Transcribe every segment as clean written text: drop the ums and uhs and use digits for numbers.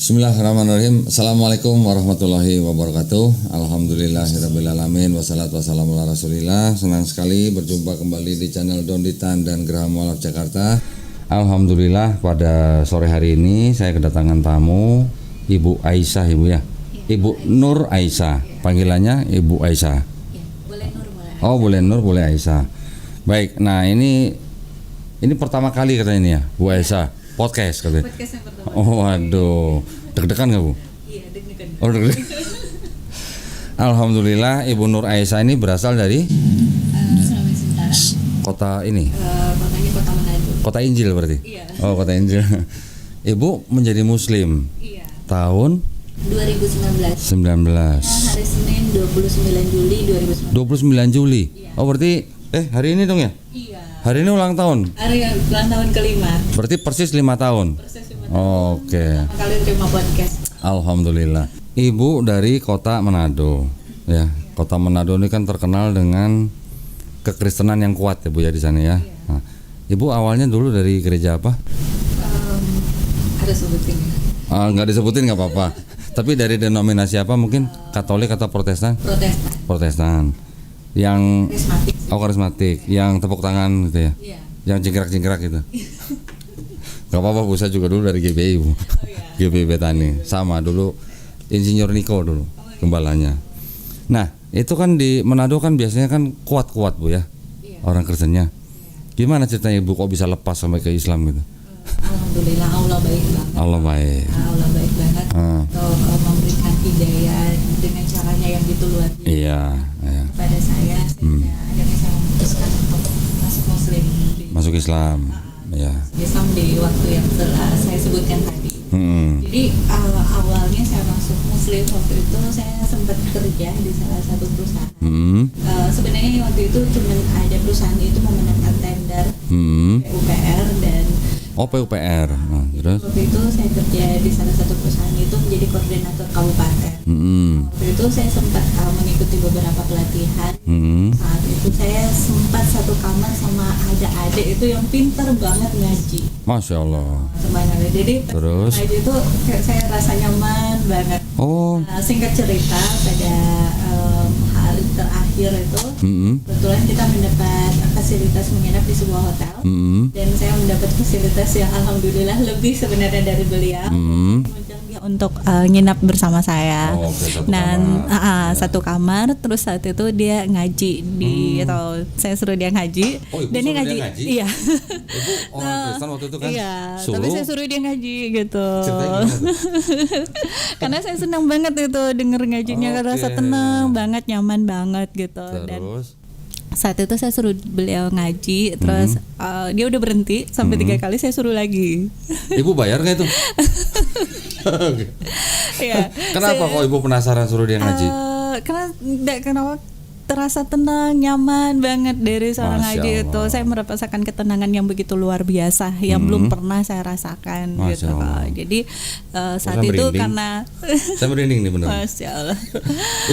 Bismillahirrahmanirrahim. Assalamualaikum warahmatullahi wabarakatuh. Alhamdulillahirrabbilalamin. Wassalatu wassalamu ala rasulillah. Senang sekali berjumpa kembali di channel Donditan dan Geraha Mualaf Jakarta. Alhamdulillah pada sore hari ini saya kedatangan tamu Ibu Aisyah, Ibu ya. Ibu Nur Aisyah. Panggilannya Ibu Aisyah. Boleh Nur, boleh Aisyah. Oh, boleh Nur, boleh Aisyah. Baik. Nah, ini pertama kali katanya ini ya, Bu Aisyah. Podcast katanya. Podcast yang pertama. Oh, waduh. Deg-degan nggak, Bu? Iya, deg-degan. Oh, deg-degan. Alhamdulillah Ibu Nur Aisyah ini berasal dari Sulawesi Utara. kota ini. Kotanya Kota Manado. Kota Injil berarti? Iya. Oh, Kota Injil. Ibu menjadi muslim Iya. tahun 2019. 19. Hari Senin 29 Juli 2019. 29 Juli. Iya. Oh, berarti hari ini dong ya? Iya. Hari ini ulang tahun. Hari ulang tahun kelima. Berarti persis 5 tahun. Proses 5 tahun. Oke. Pertama kali terima podcast. Alhamdulillah. Ibu dari Kota Manado. Ya, Kota Manado ini kan terkenal dengan kekristenan yang kuat ya, Bu ya di sana ya. Nah, Ibu awalnya dulu dari gereja apa? Ada sebutin ya. Nggak disebutin nggak apa-apa. Tapi dari denominasi apa mungkin? Katolik atau Protestan? Protestan. Protestan. Yang Karismatik. karismatik, yang tepuk tangan gitu ya. Iya. Yang jingkrak-jingkrak gitu. Gak apa-apa, Bu, saya juga dulu dari GBI, Bu. Oh iya. GBI Betani. Sama dulu Insinyur Niko dulu gembalanya. Nah, itu kan di Manado kan biasanya kan kuat-kuat, Bu ya. Iya. Orang Kristennya. Gimana ceritanya Ibu kok bisa lepas sampai ke Islam gitu? Alhamdulillah Allah baik banget. Allah baik. Allah baik banget. Untuk memberikan hidayah dengan caranya yang gitu luar biasa. Iya, iya. Pada saya sehingga akhirnya saya memutuskan untuk masuk muslim di Masuk Islam. Iya. Islam di waktu yang telah saya sebutkan tadi. Jadi awalnya saya masuk muslim waktu itu saya sempat kerja di salah satu perusahaan. Sebenarnya waktu itu cuma ada perusahaan itu memenangkan tender PUPR dan Oh, PUPR. Nah, terus? waktu itu saya kerja di salah satu perusahaan itu menjadi koordinator kabupaten. Waktu itu saya sempat mengikuti beberapa pelatihan. Saat itu saya sempat satu kamar sama adik-adik itu yang pintar banget ngaji. Masya Allah. Sebenarnya jadi Terus? ngaji itu kayak saya rasa nyaman banget. Oh. Singkat cerita pada hari terakhir itu kebetulan kita mendapat fasilitas menginap di sebuah hotel dan saya mendapat fasilitas yang alhamdulillah lebih sebenarnya dari beliau. Kemudian dia untuk nginap bersama saya. Oh, oke, satu Dan kamar. satu kamar. Terus saat itu dia ngaji di atau saya suruh dia ngaji. Oh, Ibu Dan dia suruh dia ngaji? Iya. Ibu orang Kristen waktu itu kan Iya, suruh. tapi saya suruh dia ngaji gitu. Ceritanya gimana tuh? Karena saya senang banget itu denger ngajinya, Oke. rasa tenang banget, nyaman banget gitu. Dan Terus? saat itu saya suruh beliau ngaji, terus dia udah berhenti sampai 3 kali saya suruh lagi. Ibu bayar nggak itu? Iya. Kenapa kok Ibu penasaran suruh dia ngaji? Kenapa terasa tenang, nyaman banget dari seorang Masya ngaji Allah. itu. Saya merasakan ketenangan yang begitu luar biasa yang belum pernah saya rasakan Masya gitu. Allah. Jadi saat Saya itu merinding. karena Saya merinding nih bener. Masya Allah.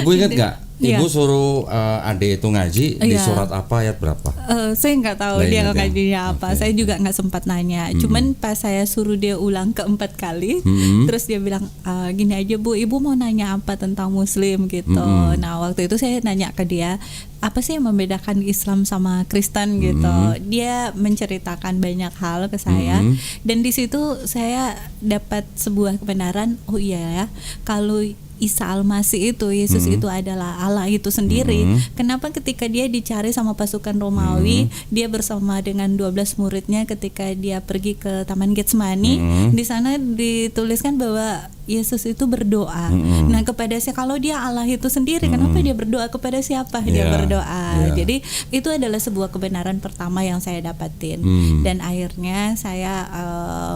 Ibu ingat nggak? Iya. Ibu suruh adik itu ngaji di Iya. surat apa, ayat berapa? Saya nggak tahu Nggak dia ingat ya? ngajinya apa. Oke. Saya juga nggak sempat nanya. Cuman pas saya suruh dia ulang keempat kali, terus dia bilang gini aja Bu, Ibu mau nanya apa tentang Muslim gitu. Nah waktu itu saya nanya ke dia, apa sih yang membedakan Islam sama Kristen gitu. Dia menceritakan banyak hal ke saya, dan di situ saya dapat sebuah kebenaran. Oh iya ya, kalau Isa Al-Masih itu, Yesus itu adalah Allah itu sendiri. Kenapa ketika dia dicari sama pasukan Romawi, dia bersama dengan 12 muridnya ketika dia pergi ke Taman Getsemani, di sana dituliskan bahwa Yesus itu berdoa. Nah, kepada saya, kalau dia Allah itu sendiri, kenapa dia berdoa, kepada siapa dia Iya, berdoa? iya. Jadi itu adalah sebuah kebenaran pertama yang saya dapatin. Dan akhirnya saya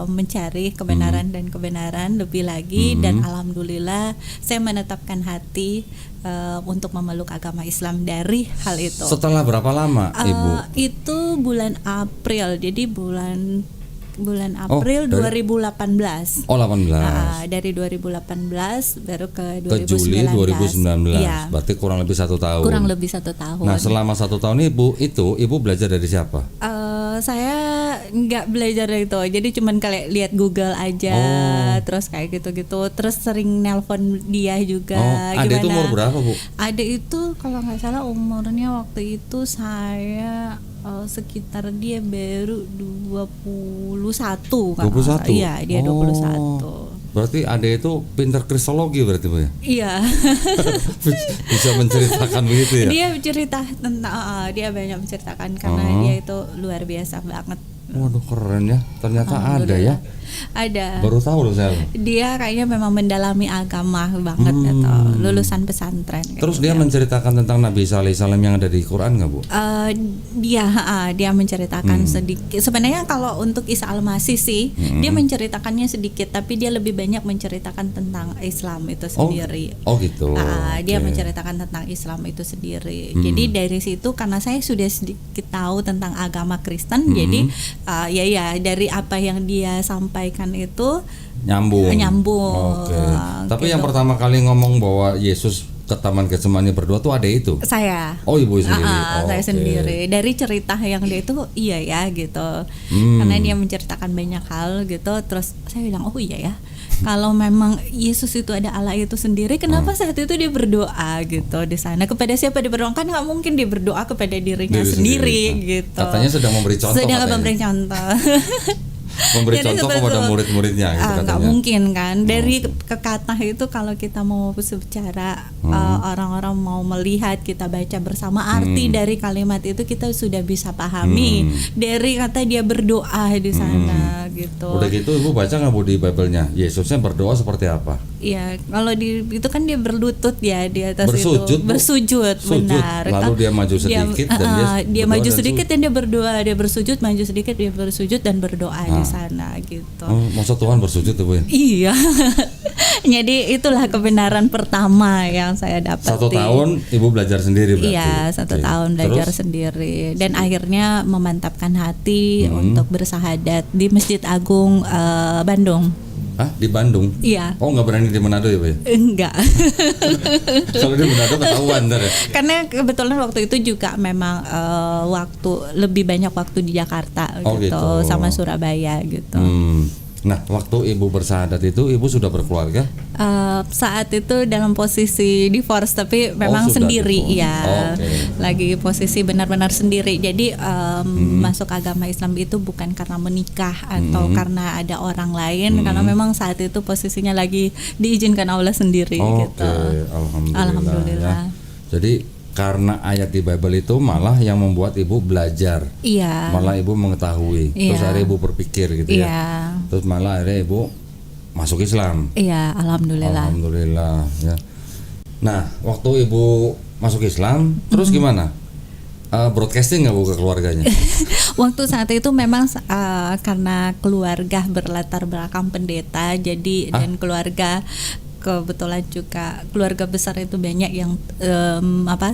mencari kebenaran dan kebenaran lebih lagi, dan alhamdulillah saya menetapkan hati untuk memeluk agama Islam dari hal itu. Setelah berapa lama, Ibu? Itu bulan April. Jadi bulan April dari- 2018. Oh, 18. Dari 2018 baru ke 2019. Ke Juli 2019. Iya. Berarti kurang lebih 1 tahun. Kurang lebih 1 tahun. Nah, selama 1 tahun Ibu belajar dari siapa? Saya nggak belajar itu, jadi cuman kayak lihat Google aja, terus kayak gitu-gitu, terus sering nelpon dia juga. Ade itu umur berapa, Bu? Ade itu kalau nggak salah umurnya waktu itu saya sekitar dia baru 21 kan. 21? Iya, dia 21. Berarti Ade itu pintar kristologi berarti, Bu ya? Iya. Bisa menceritakan begitu ya? Dia cerita tentang dia banyak menceritakan karena dia itu luar biasa banget. Waduh, keren ya. Ternyata ada ya. Ada. Baru tahu loh saya. Dia kayaknya memang mendalami agama banget atau lulusan pesantren. Terus dia menceritakan tentang Nabi Isa alaihissalam yang ada di Quran nggak, Bu? Dia menceritakan sedikit. Sebenarnya kalau untuk Isa al-Masih sih, dia menceritakannya sedikit, tapi dia lebih banyak menceritakan tentang Islam itu sendiri. Oh gitu. Dia menceritakan tentang Islam itu sendiri. Jadi dari situ karena saya sudah sedikit tahu tentang agama Kristen, jadi dari apa yang dia sampaikan itu nyambung. Oke. Tapi yang pertama kali ngomong bahwa Yesus ke Taman Getsemani berdoa tuh ada itu? Saya. Oh, Ibu sendiri? Saya sendiri. Dari cerita yang dia itu iya ya gitu. Karena dia menceritakan banyak hal gitu. Terus saya bilang oh iya ya. Kalau memang Yesus itu ada Allah itu sendiri, kenapa saat itu dia berdoa gitu di sana? Kepada siapa dia berdoa? Kan nggak mungkin dia berdoa kepada dirinya sendiri gitu. Katanya sedang memberi contoh. Memberi contoh. Memberi contoh kepada murid-muridnya gitu katanya. Nggak mungkin kan. Dari kekata itu kalau kita mau bicara orang-orang mau melihat, kita baca bersama arti dari kalimat itu kita sudah bisa pahami. Dari kata dia berdoa di sana gitu. Udah gitu Ibu baca nggak, Bu, di Bible-nya Yesusnya berdoa seperti apa? Iya, kalau itu kan dia berlutut ya di atas bersujud, itu. Bersujud, benar. Lalu dia maju sedikit dan dia maju sedikit dan dia berdoa, dia bersujud, maju sedikit dia bersujud dan berdoa di sana gitu. Masa Tuhan bersujud tuh, Bu ya? Iya. Jadi itulah kebenaran pertama yang saya dapat. 1 tahun Ibu belajar sendiri berarti? Iya, 1 tahun belajar sendiri. Dan akhirnya memantapkan hati untuk bersahadat di Masjid Agung Bandung. Di Bandung? Iya. Oh, nggak berani di Manado ya, Bu ya? Enggak. Kalau di Manado ketahuan ntar ya? Karena kebetulan waktu itu juga memang lebih banyak waktu di Jakarta gitu, sama Surabaya gitu. Nah, waktu Ibu bersahadat itu Ibu sudah berkeluarga? Saat itu dalam posisi divorce, tapi memang sendiri ya. Lagi posisi benar-benar sendiri. Jadi masuk agama Islam itu bukan karena menikah atau karena ada orang lain, karena memang saat itu posisinya lagi diizinkan Allah sendiri gitu. Alhamdulillah. Ya. Jadi karena ayat di Bible itu malah yang membuat Ibu belajar. Iya. Malah Ibu mengetahui. Terus akhirnya Ibu berpikir gitu ya. Terus malah akhirnya Ibu masuk Islam. Iya, alhamdulillah. Alhamdulillah ya. Nah, waktu Ibu masuk Islam, terus gimana? Broadcasting nggak, Bu, ke keluarganya? Waktu saat itu memang karena keluarga berlatar belakang pendeta, jadi dan keluarga kebetulan juga keluarga besar itu banyak yang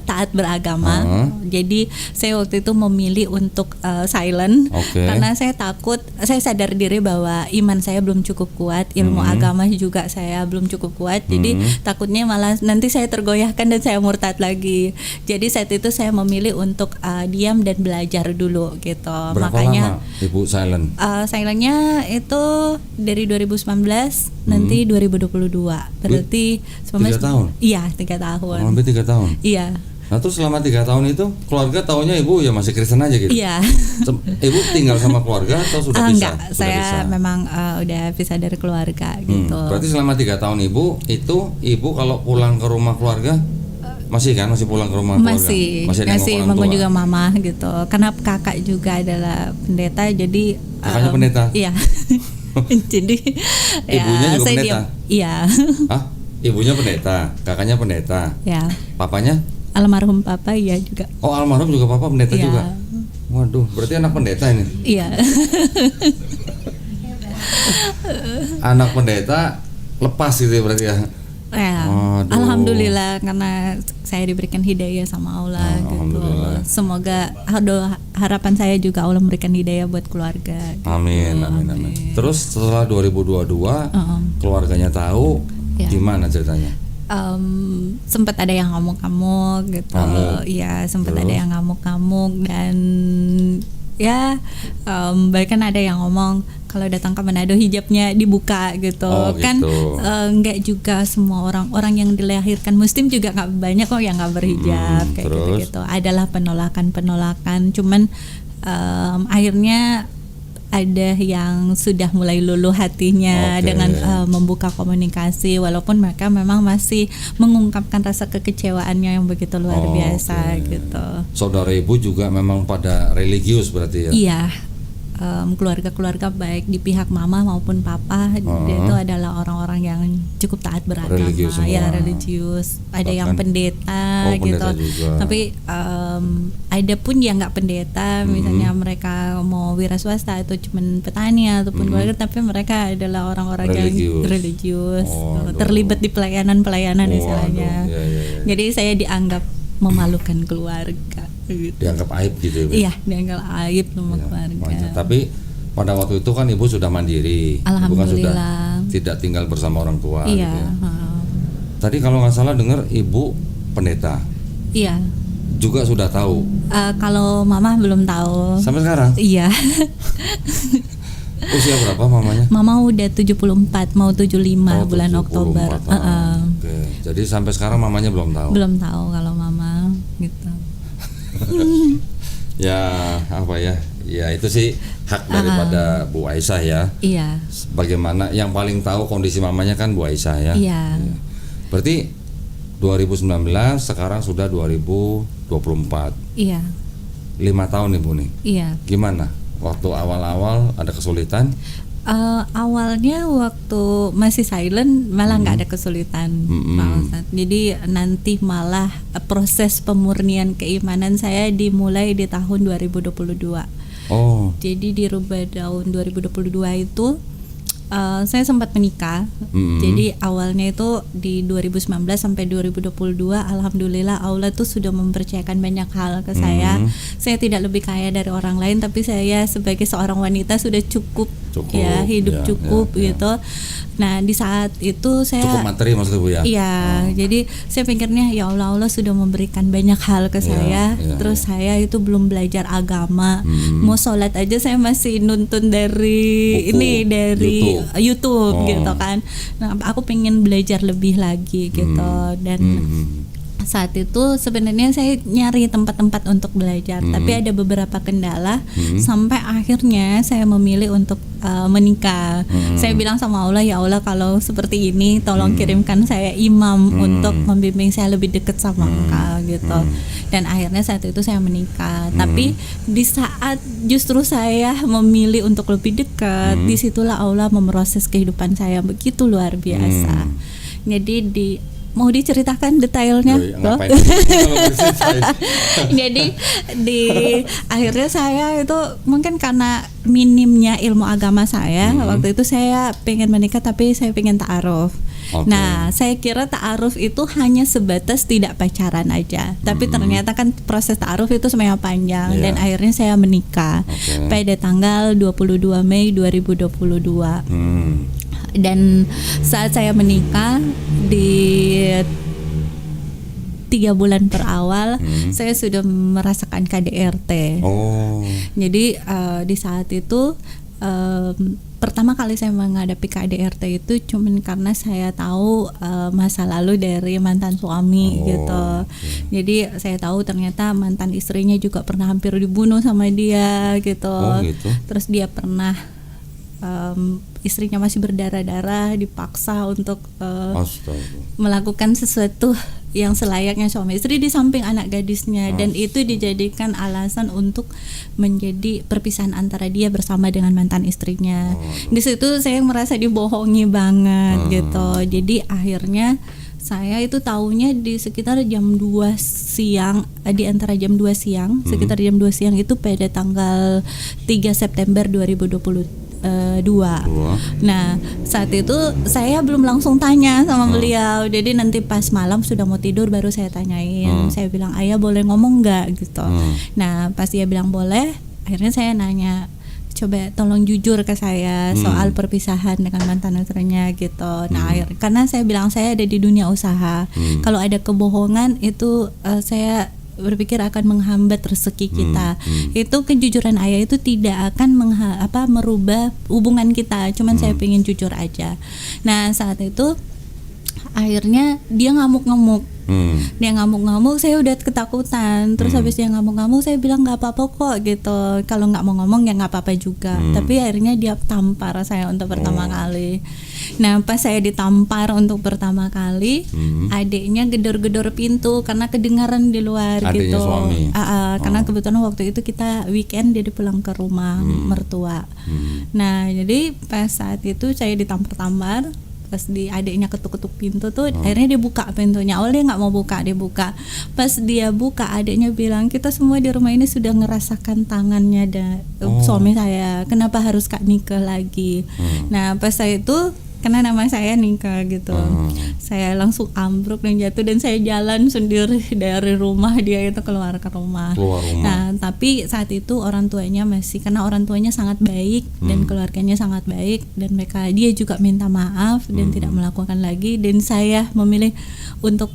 taat beragama. Jadi saya waktu itu memilih untuk silent karena saya takut, saya sadar diri bahwa iman saya belum cukup kuat, ilmu agama juga saya belum cukup kuat. Jadi takutnya malah nanti saya tergoyahkan dan saya murtad lagi. Jadi saat itu saya memilih untuk diam dan belajar dulu gitu. Berapa lama Ibu silent? Silentnya itu dari 2019 nanti 2022. Berarti 3 tahun? Iya, 3 tahun. Hampir 3 tahun? Iya. Nah, terus selama 3 tahun itu keluarga taunya Ibu ya masih Kristen aja gitu? Iya. Ibu tinggal sama keluarga atau sudah pisah? Enggak, saya memang udah pisah dari keluarga gitu. Berarti selama 3 tahun Ibu kalau pulang ke rumah keluarga masih pulang ke rumah keluarga? Masih mengunjungi mama gitu. Karena kakak juga adalah pendeta, jadi kakaknya pendeta? Iya. Jadi ibunya juga pendeta? Iya. Ibunya pendeta, kakaknya pendeta. Ya. Papanya? Almarhum papa ya juga. Oh, almarhum juga papa pendeta juga. Waduh, berarti anak pendeta ini? Iya. Anak pendeta lepas gitu ya berarti ya? Ya, alhamdulillah karena saya diberikan hidayah sama Allah gitu. Semoga harapan saya juga Allah memberikan hidayah buat keluarga. Gitu. Amin. Terus setelah 2022 keluarganya tahu, gimana ceritanya? Sempat ada yang ngamuk-ngamuk gitu. Iya, sempat ada yang ngamuk-ngamuk dan ya bahkan ada yang ngomong kalau datang ke Manado hijabnya dibuka gitu. Oh, kan gitu. Nggak juga semua orang yang dilahirkan Muslim juga nggak banyak kok yang nggak berhijab kayak terus? gitu-gitu. Adalah penolakan, cuman akhirnya ada yang sudah mulai luluh hatinya Oke. dengan membuka komunikasi, walaupun mereka memang masih mengungkapkan rasa kekecewaannya yang begitu luar biasa Oke. gitu. Saudara ibu juga memang pada religius berarti ya? Iya, keluarga-keluarga baik di pihak mama maupun papa dia itu adalah orang-orang yang cukup taat beragama, Religius semua. ya religius. Ada yang Bahkan- pendeta pendeta gitu, juga. tapi ada pun yang nggak pendeta, misalnya mereka mau wira swasta atau cuman petani ataupun keluarga, tapi mereka adalah orang-orang yang Religius. religius, Waduh. terlibat di pelayanan istilahnya. Waduh, iya. Jadi saya dianggap memalukan keluarga. Gitu. Dianggap aib gitu ya? Bu? Iya, dianggap aib sama Ya, keluarga. wajar. Tapi pada waktu itu kan ibu sudah mandiri, ibu kan sudah Alhamdulillah. tidak tinggal bersama orang tua. Iya, gitu ya. Tadi kalau nggak salah dengar ibu pendeta iya. juga sudah tahu Kalau mama belum tahu. sampai sekarang. Iya, Usia berapa mamanya? mama udah 74 mau 75 bulan 74 Oktober. tahun. Oke. Jadi sampai sekarang mamanya belum tahu. Belum tahu kalau mama gitu. Ya apa ya? Ya itu sih hak daripada Bu Aisyah ya. Iya, Bagaimana yang paling tahu kondisi mamanya kan Bu Aisyah ya. iya, Berarti 2019 sekarang sudah 2024. iya, 5 tahun Ibu nih. iya. Gimana? Waktu awal-awal ada kesulitan? Awalnya waktu masih silent malah nggak ada kesulitan, Pak Ustadz. Jadi nanti malah proses pemurnian keimanan saya dimulai di tahun 2022. Oh, Jadi di rubah tahun 2022 itu saya sempat menikah. Jadi awalnya itu di 2019 sampai 2022 alhamdulillah Allah tuh sudah mempercayakan banyak hal ke saya. Saya tidak lebih kaya dari orang lain, tapi saya sebagai seorang wanita sudah cukup ya, hidup ya, cukup ya. gitu. Nah, di saat itu saya cukup materi maksudnya Bu ya? iya, jadi saya pikirnya ya Allah sudah memberikan banyak hal ke saya. iya, Terus saya itu belum belajar agama. Mau sholat aja saya masih nuntun dari Buku, dari YouTube Oh. gitu kan. Nah, aku pengen belajar lebih lagi gitu. Dan saat itu sebenarnya saya nyari tempat-tempat untuk belajar, tapi ada beberapa kendala sampai akhirnya saya memilih untuk menikah. Saya bilang sama Allah, ya Allah kalau seperti ini tolong kirimkan saya imam untuk membimbing saya lebih dekat sama Engkau gitu. Dan akhirnya saat itu saya menikah. Tapi di saat justru saya memilih untuk lebih dekat, disitulah Allah memproses kehidupan saya begitu luar biasa. Jadi mau diceritakan detailnya? Yoi, Loh? ngapain? Kalau diceritain. Jadi di akhirnya saya itu mungkin karena minimnya ilmu agama saya, waktu itu saya pengen menikah tapi saya pengen ta'aruf. Oke. Nah, saya kira ta'aruf itu hanya sebatas tidak pacaran aja, tapi ternyata kan proses ta'aruf itu sebenarnya panjang. Iya. Dan akhirnya saya menikah Oke. pada tanggal 22 Mei 2022. Dan saat saya menikah di 3 bulan per awal saya sudah merasakan KDRT. Oh, Jadi di saat itu pertama kali saya menghadapi KDRT itu cuman karena saya tahu masa lalu dari mantan suami gitu. Jadi saya tahu ternyata mantan istrinya juga pernah hampir dibunuh sama dia gitu. Oh, gitu. Terus dia pernah istrinya masih berdarah-darah dipaksa untuk astaga. melakukan sesuatu yang selayaknya suami istri di samping anak gadisnya, dan itu dijadikan alasan untuk menjadi perpisahan antara dia bersama dengan mantan istrinya. Di situ saya merasa dibohongi banget gitu. Jadi akhirnya saya itu taunya di sekitar jam 2 siang, di antara jam 2 siang, sekitar jam 2 siang itu pada tanggal 3 September 2022. Nah, saat itu saya belum langsung tanya sama beliau. Jadi nanti pas malam sudah mau tidur baru saya tanyain. Saya bilang, "Ayah boleh ngomong nggak?" gitu. Nah, pas dia bilang boleh, akhirnya saya nanya, "Coba tolong jujur ke saya soal perpisahan dengan mantan istrinya gitu." Nah, karena saya bilang saya ada di dunia usaha. Kalau ada kebohongan itu saya berpikir akan menghambat rezeki kita. Itu kejujuran ayah itu tidak akan merubah hubungan kita. Cuman saya pengen jujur aja. Nah saat itu akhirnya dia ngamuk-ngamuk. Dia ngamuk-ngamuk, saya udah ketakutan. Terus habis dia ngamuk-ngamuk, saya bilang nggak apa-apa kok gitu. Kalau nggak mau ngomong ya nggak apa-apa juga. Tapi akhirnya dia tampar saya untuk pertama kali. Nah pas saya ditampar untuk pertama kali, adiknya gedor-gedor pintu karena kedengaran di luar. Adiknya gitu. Suami. Karena kebetulan waktu itu kita weekend dia pulang ke rumah mertua. Nah jadi pas saat itu saya ditampar-tampar. Pas adiknya ketuk-ketuk pintu tuh akhirnya dia buka pintunya. Awalnya dia nggak mau buka, dia buka. Pas dia buka, adiknya bilang kita semua di rumah ini sudah ngerasakan tangannya suami saya. Kenapa harus Kak Nike lagi? Nah pas saya itu karena nama saya Nike gitu, saya langsung ambruk dan jatuh dan saya jalan sendiri dari rumah, dia itu keluar rumah. Nah tapi saat itu orang tuanya karena orang tuanya sangat baik dan keluarganya sangat baik dan dia juga minta maaf dan tidak melakukan lagi, dan saya memilih untuk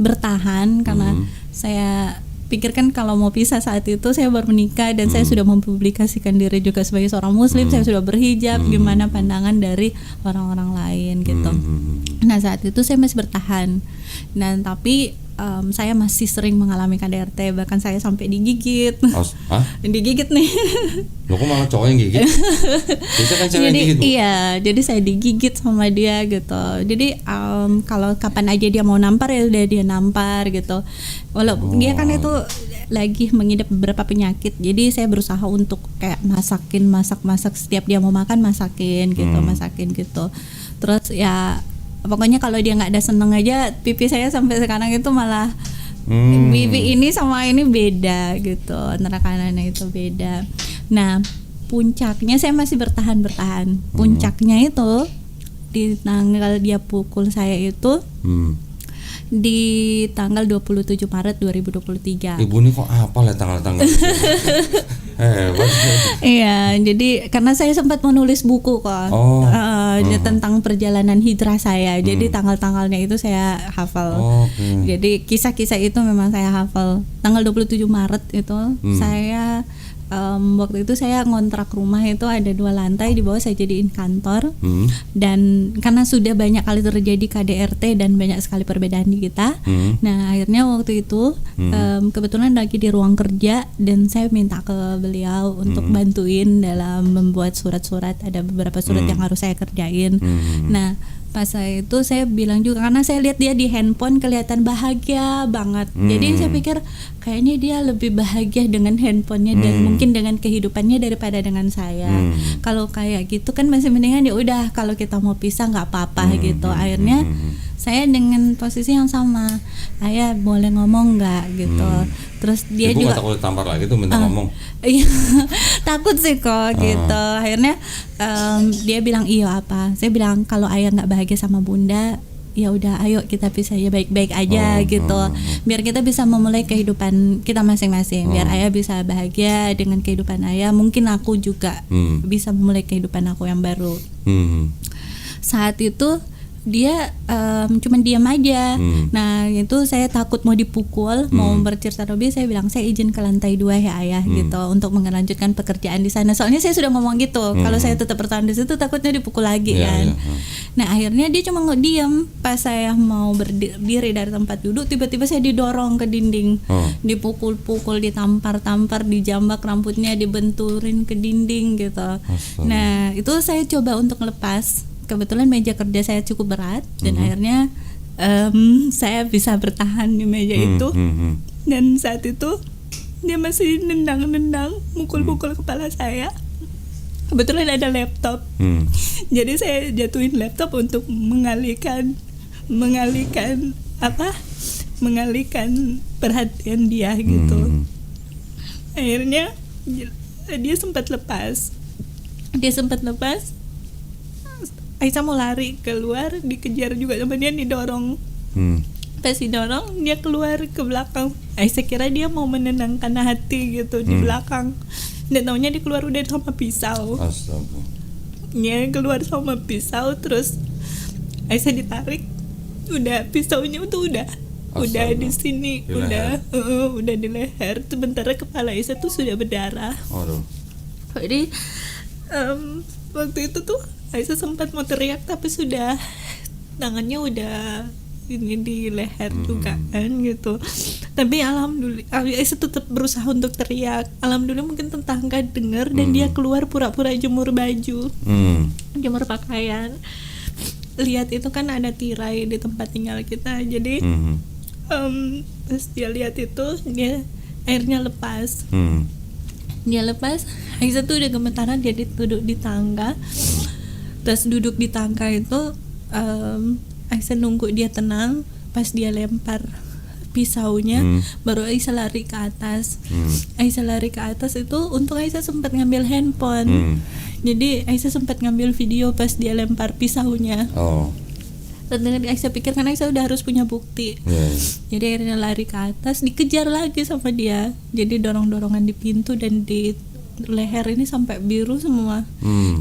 bertahan karena saya pikirkan kalau mau pisah saat itu saya baru menikah dan saya sudah mempublikasikan diri juga sebagai seorang muslim, saya sudah berhijab, gimana pandangan dari orang-orang lain gitu. Nah saat itu saya masih bertahan, dan tapi saya masih sering mengalami KDRT, bahkan saya sampai digigit. Digigit nih. Loh kok malah cowok yang gigit? Biasa kan cewek yang gigit, Bu. Iya, jadi saya digigit sama dia gitu. Jadi kalau kapan aja dia mau nampar ya udah dia nampar gitu. Walaupun dia kan itu lagi mengidap beberapa penyakit, jadi saya berusaha untuk kayak masak setiap dia mau makan masakin gitu. Terus ya pokoknya kalau dia nggak ada seneng aja, pipi saya sampai sekarang itu malah pipi ini sama ini beda gitu, antara kanannya itu beda. Nah puncaknya saya masih bertahan. Puncaknya itu di tanggal dia pukul saya itu di tanggal 27 Maret 2023. Ibu ini kok hafal ya tanggal-tanggal? Hebat. Iya, jadi karena saya sempat menulis buku kok tentang perjalanan hijrah saya. Jadi tanggal-tanggalnya itu saya hafal. Jadi kisah-kisah itu memang saya hafal. Tanggal 27 Maret itu saya waktu itu saya ngontrak rumah itu ada 2 lantai, di bawah saya jadiin kantor. Dan karena sudah banyak kali terjadi KDRT dan banyak sekali perbedaan di kita, nah akhirnya waktu itu kebetulan lagi di ruang kerja dan saya minta ke beliau untuk bantuin dalam membuat surat-surat, ada beberapa surat yang harus saya kerjain. Nah pas saya itu saya bilang juga, karena saya lihat dia di handphone kelihatan bahagia banget, jadi saya pikir kayaknya dia lebih bahagia dengan handphonenya dan mungkin dengan kehidupannya daripada dengan saya. Kalau kayak gitu kan masih mendingan ya udah, kalau kita mau pisah nggak apa-apa gitu. Akhirnya saya dengan posisi yang sama, ayah boleh ngomong nggak gitu. Terus dia Ibu juga nggak takut ditampar lagi tuh minta ngomong? Iya, takut sih kok gitu. Akhirnya dia bilang iya apa. Saya bilang kalau ayah nggak bahagia sama bunda, ya udah ayo kita pisah ya baik-baik aja gitu. Biar kita bisa memulai kehidupan kita masing-masing. Biar ayah bisa bahagia dengan kehidupan ayah, mungkin aku juga bisa memulai kehidupan aku yang baru. Saat itu dia cuman diam aja. Nah itu saya takut mau dipukul, mau bercerita lebih, saya bilang saya izin ke lantai 2 ya ayah gitu untuk melanjutkan pekerjaan di sana. Soalnya saya sudah ngomong gitu, kalau saya tetap bertahan di situ takutnya dipukul lagi kan. Nah akhirnya dia cuma diam. Pas saya mau berdiri dari tempat duduk, tiba-tiba saya didorong ke dinding, dipukul-pukul, ditampar-tampar, dijambak rambutnya, dibenturin ke dinding gitu. Nah itu saya coba untuk lepas. Kebetulan meja kerja saya cukup berat dan akhirnya saya bisa bertahan di meja itu. Dan saat itu dia masih nendang-nendang, mukul-mukul kepala saya. Kebetulan ada laptop, jadi saya jatuhin laptop untuk mengalihkan perhatian dia gitu. Akhirnya dia sempat lepas. Aisyah mau lari keluar, dikejar juga sama dia, didorong. Pas didorong dia keluar ke belakang. Aisyah kira dia mau menenangkan hati gitu di belakang. Dan taunya dia keluar udah sama pisau. Astaga. Dia keluar sama pisau, terus Aisyah ditarik. Udah pisaunya itu udah udah di sini, Di leher. udah di leher. Sementara kepala Aisyah tuh sudah berdarah. Aduh. Jadi waktu itu tuh Aisyah sempat mau teriak tapi sudah tangannya udah ini di leher juga kan gitu. Tapi alhamdulillah Aisyah tetap berusaha untuk teriak. Alhamdulillah mungkin tetangga dengar dan dia keluar pura-pura jemur baju, jemur pakaian. Lihat itu kan ada tirai di tempat tinggal kita. Jadi pas dia lihat itu dia airnya lepas. Dia lepas, Aisyah tuh udah gemetaran, dia duduk di tangga. Terus duduk di tangga itu Aisyah nunggu dia tenang. Pas dia lempar pisaunya, baru Aisyah lari ke atas. Aisyah lari ke atas itu untung Aisyah sempat ngambil handphone. Jadi Aisyah sempat ngambil video pas dia lempar pisaunya. Dan dengan Aisyah pikir kan Aisyah udah harus punya bukti. Jadi akhirnya lari ke atas, dikejar lagi sama dia. Jadi dorong-dorongan di pintu dan di leher ini sampai biru semua.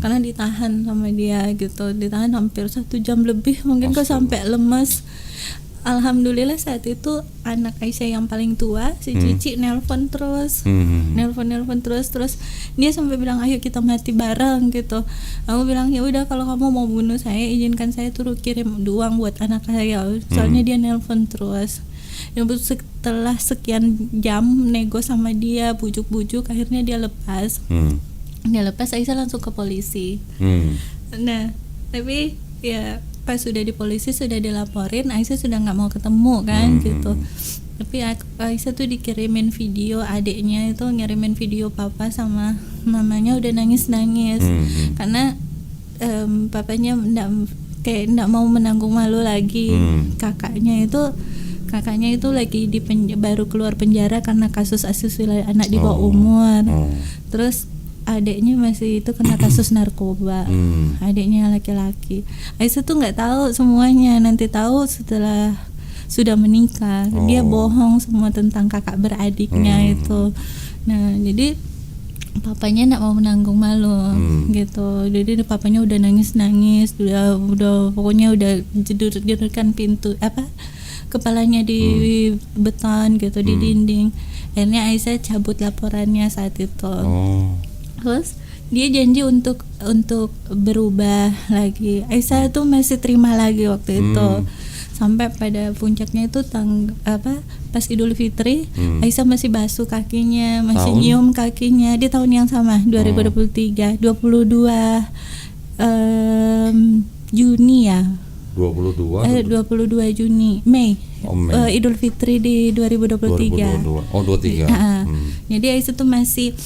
Karena ditahan sama dia gitu, ditahan hampir 1 jam lebih, mungkin kok sampai lemes. Alhamdulillah saat itu anak Aisyah yang paling tua, si Cici, nelpon terus, nelpon terus dia sampai bilang ayo kita mati bareng gitu. Aku bilang ya udah kalau kamu mau bunuh saya, izinkan saya turut kirim uang buat anak saya. Soalnya dia nelpon terus. Yang setelah sekian jam nego sama dia, bujuk-bujuk, akhirnya dia lepas. Dia lepas, Aisyah langsung ke polisi. Nah, tapi ya pas sudah di polisi sudah dilaporin, Aisyah sudah nggak mau ketemu kan gitu. Tapi Aisyah tuh dikirimin video, adiknya itu ngirimin video papa sama mamanya udah nangis karena papanya nggak mau menanggung malu lagi. Kakaknya itu lagi baru keluar penjara karena kasus asusila anak di bawah umur. Terus adiknya masih itu kena kasus narkoba. Adiknya laki-laki. Aisyah tuh nggak tahu semuanya, nanti tahu setelah sudah menikah. Dia bohong semua tentang kakak beradiknya itu. Nah, jadi papanya nggak mau menanggung malu gitu. Jadi papanya udah nangis, udah pokoknya udah jedurkan pintu kepalanya di beton gitu, di dinding. Akhirnya Aisyah cabut laporannya saat itu. Terus dia janji untuk berubah lagi. Aisyah tuh masih terima lagi waktu itu. Sampai pada puncaknya itu pas Idul Fitri, Aisyah masih basuh kakinya, masih nyium kakinya di tahun yang sama, 2023, 22 Juni ya. 22 Juni, Mei. Idul Fitri di 2023. 23. Jadi Aisyah tuh masih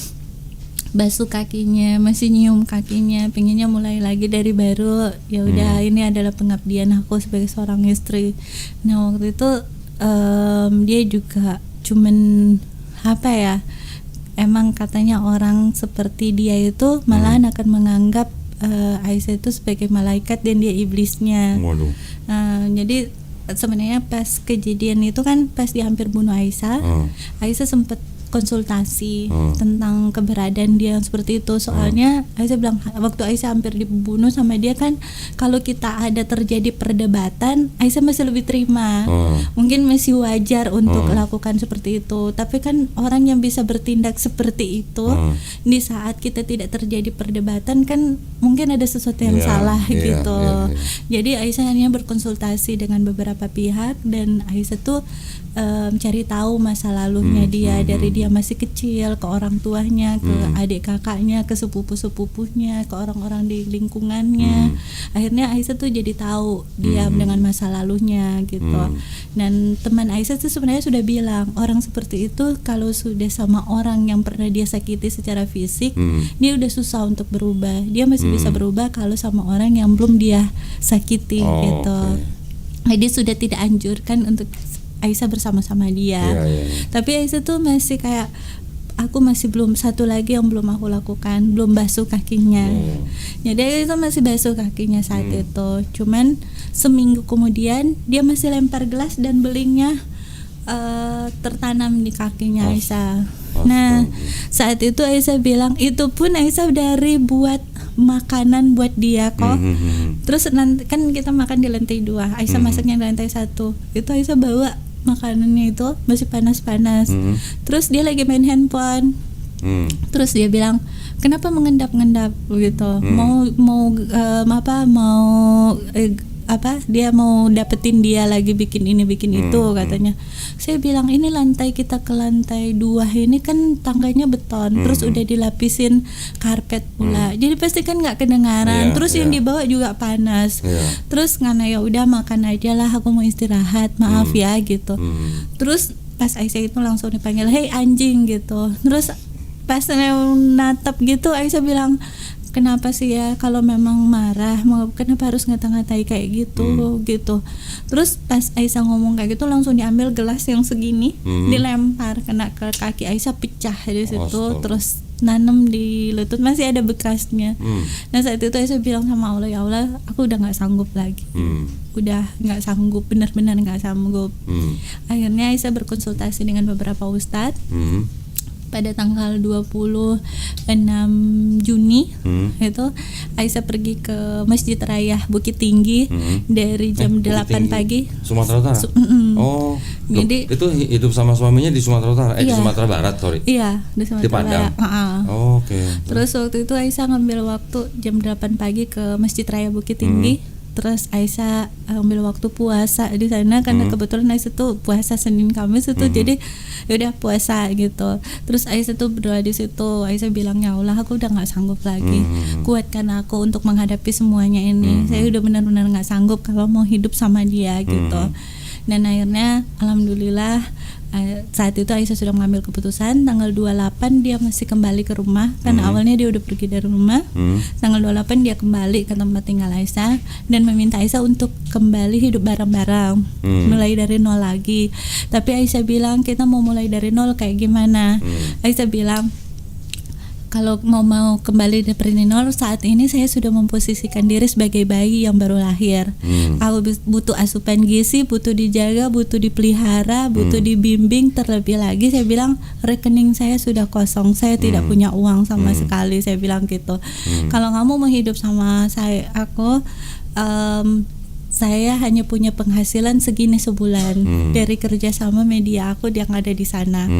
basuh kakinya, masih nyium kakinya, pengennya mulai lagi dari baru. Ya udah, ini adalah pengabdian aku sebagai seorang istri. Nah, waktu itu dia juga cuman emang katanya orang seperti dia itu malahan akan menganggap Aisyah itu sebagai malaikat dan dia iblisnya. Jadi sebenarnya pas kejadian itu kan pas dia hampir bunuh Aisyah, Aisyah sempat konsultasi tentang keberadaan dia seperti itu. Soalnya Aisyah bilang waktu Aisyah hampir dibunuh sama dia kan, kalau kita ada terjadi perdebatan, Aisyah masih lebih terima, mungkin masih wajar untuk lakukan seperti itu. Tapi kan orang yang bisa bertindak seperti itu di saat kita tidak terjadi perdebatan kan mungkin ada sesuatu yang salah gitu. Jadi Aisyah hanya berkonsultasi dengan beberapa pihak dan Aisyah tuh cari tahu masa lalunya dia, dari dia masih kecil ke orang tuanya, ke adik kakaknya, ke sepupu-sepupunya, ke orang-orang di lingkungannya. Akhirnya Aisyah tuh jadi tahu dia dengan masa lalunya gitu. Dan teman Aisyah tuh sebenarnya sudah bilang orang seperti itu kalau sudah sama orang yang pernah dia sakiti secara fisik, dia udah susah untuk berubah. Dia masih bisa berubah kalau sama orang yang belum dia sakiti gitu. Jadi sudah tidak anjurkan untuk Aisyah bersama-sama dia. Tapi Aisyah tuh masih kayak, aku masih belum, satu lagi yang belum aku lakukan, belum basuh kakinya. Jadi Aisyah masih basuh kakinya saat itu. Cuman seminggu kemudian dia masih lempar gelas dan belingnya tertanam di kakinya Aisyah. Nah, saat itu Aisyah bilang itu pun Aisyah dari buat makanan buat dia kok. Terus nanti kan kita makan di lantai 2, Aisyah masaknya di lantai 1. Itu Aisyah bawa makanannya itu masih panas-panas. Terus dia lagi main handphone. Terus dia bilang, kenapa mengendap-endap gitu? Mau dia mau dapetin dia lagi bikin ini bikin itu katanya. Saya bilang, ini lantai kita ke lantai 2 ini kan tangganya beton, terus udah dilapisin karpet pula, jadi pasti kan nggak kedengaran. Terus yang dibawa juga panas. Terus ngana ya udah makan aja lah, aku mau istirahat, maaf ya gitu. Terus pas Aisyah itu langsung dipanggil, hei anjing gitu. Terus pas natap gitu Aisyah bilang, kenapa sih ya kalau memang marah kenapa harus ngata-ngatai kayak gitu gitu. Terus pas Aisyah ngomong kayak gitu langsung diambil gelas yang segini, dilempar kena ke kaki Aisyah, pecah di situ. Terus nanam di lutut, masih ada bekasnya. Nah saat itu Aisyah bilang sama Allah, ya Allah aku udah nggak sanggup lagi, udah nggak sanggup, benar-benar nggak sanggup. Akhirnya Aisyah berkonsultasi dengan beberapa ustadz. Pada tanggal 26 Juni itu Aisyah pergi ke Masjid Raya Bukit Tinggi dari jam 8 pagi. Sumatera Utara? Oh, jadi itu hidup sama suaminya di Sumatera Utara? Di Sumatera Barat, sorry. Iya, di Sumatera Barat. Oke. Terus waktu itu Aisyah ngambil waktu jam 8 pagi ke Masjid Raya Bukit Tinggi. Terus Aisyah ambil waktu puasa di sana karena kebetulan Aisyah tuh puasa Senin Kamis itu, jadi yaudah puasa gitu. Terus Aisyah tuh berdoa di situ. Aisyah bilang, ya Allah aku udah nggak sanggup lagi, kuatkan aku untuk menghadapi semuanya ini. Saya udah benar-benar nggak sanggup kalau mau hidup sama dia gitu. Dan akhirnya alhamdulillah saat itu Aisyah sudah mengambil keputusan. Tanggal 28 dia masih kembali ke rumah karena awalnya dia udah pergi dari rumah. Tanggal 28 dia kembali ke tempat tinggal Aisyah dan meminta Aisyah untuk kembali hidup bareng-bareng, mulai dari nol lagi. Tapi Aisyah bilang, kita mau mulai dari nol kayak gimana? Aisyah bilang, kalau mau kembali dari nol, saat ini saya sudah memposisikan diri sebagai bayi yang baru lahir. Aku butuh asupan gizi, butuh dijaga, butuh dipelihara, butuh dibimbing. Terlebih lagi saya bilang, rekening saya sudah kosong, saya tidak punya uang sama sekali. Saya bilang gitu. Kalau kamu mau hidup sama saya hanya punya penghasilan segini sebulan dari kerja sama media aku yang ada di sana.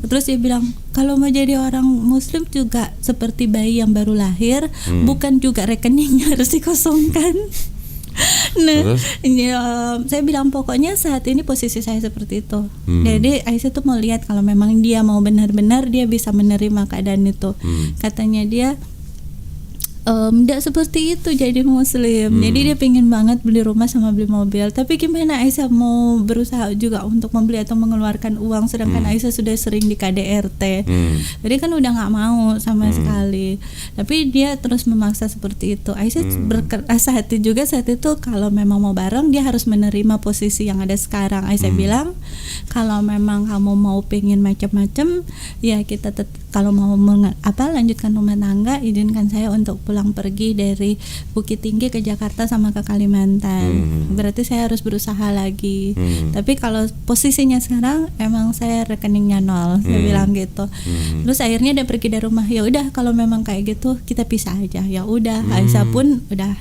Terus dia bilang, kalau mau jadi orang muslim juga seperti bayi yang baru lahir, bukan juga rekeningnya harus dikosongkan. Nah, saya bilang pokoknya saat ini posisi saya seperti itu. Jadi Aisyah tuh mau lihat kalau memang dia mau benar-benar dia bisa menerima keadaan itu. Katanya dia tidak seperti itu jadi muslim. Jadi dia pengen banget beli rumah sama beli mobil. Tapi gimana Aisyah mau berusaha juga untuk membeli atau mengeluarkan uang, sedangkan Aisyah sudah sering di KDRT. Jadi kan udah nggak mau sama sekali. Tapi dia terus memaksa seperti itu. Aisyah berkeras hati juga saat itu, kalau memang mau bareng dia harus menerima posisi yang ada sekarang. Aisyah bilang, kalau memang kamu mau pengen macam-macam, ya kita kalau mau lanjutkan rumah tangga, izinkan saya untuk pulang pergi dari Bukit Tinggi ke Jakarta sama ke Kalimantan. Berarti saya harus berusaha lagi. Tapi kalau posisinya sekarang emang saya rekeningnya nol, saya bilang gitu. Terus akhirnya dia pergi dari rumah. Ya udah kalau memang kayak gitu kita pisah aja. Ya udah, Aisyah pun udah,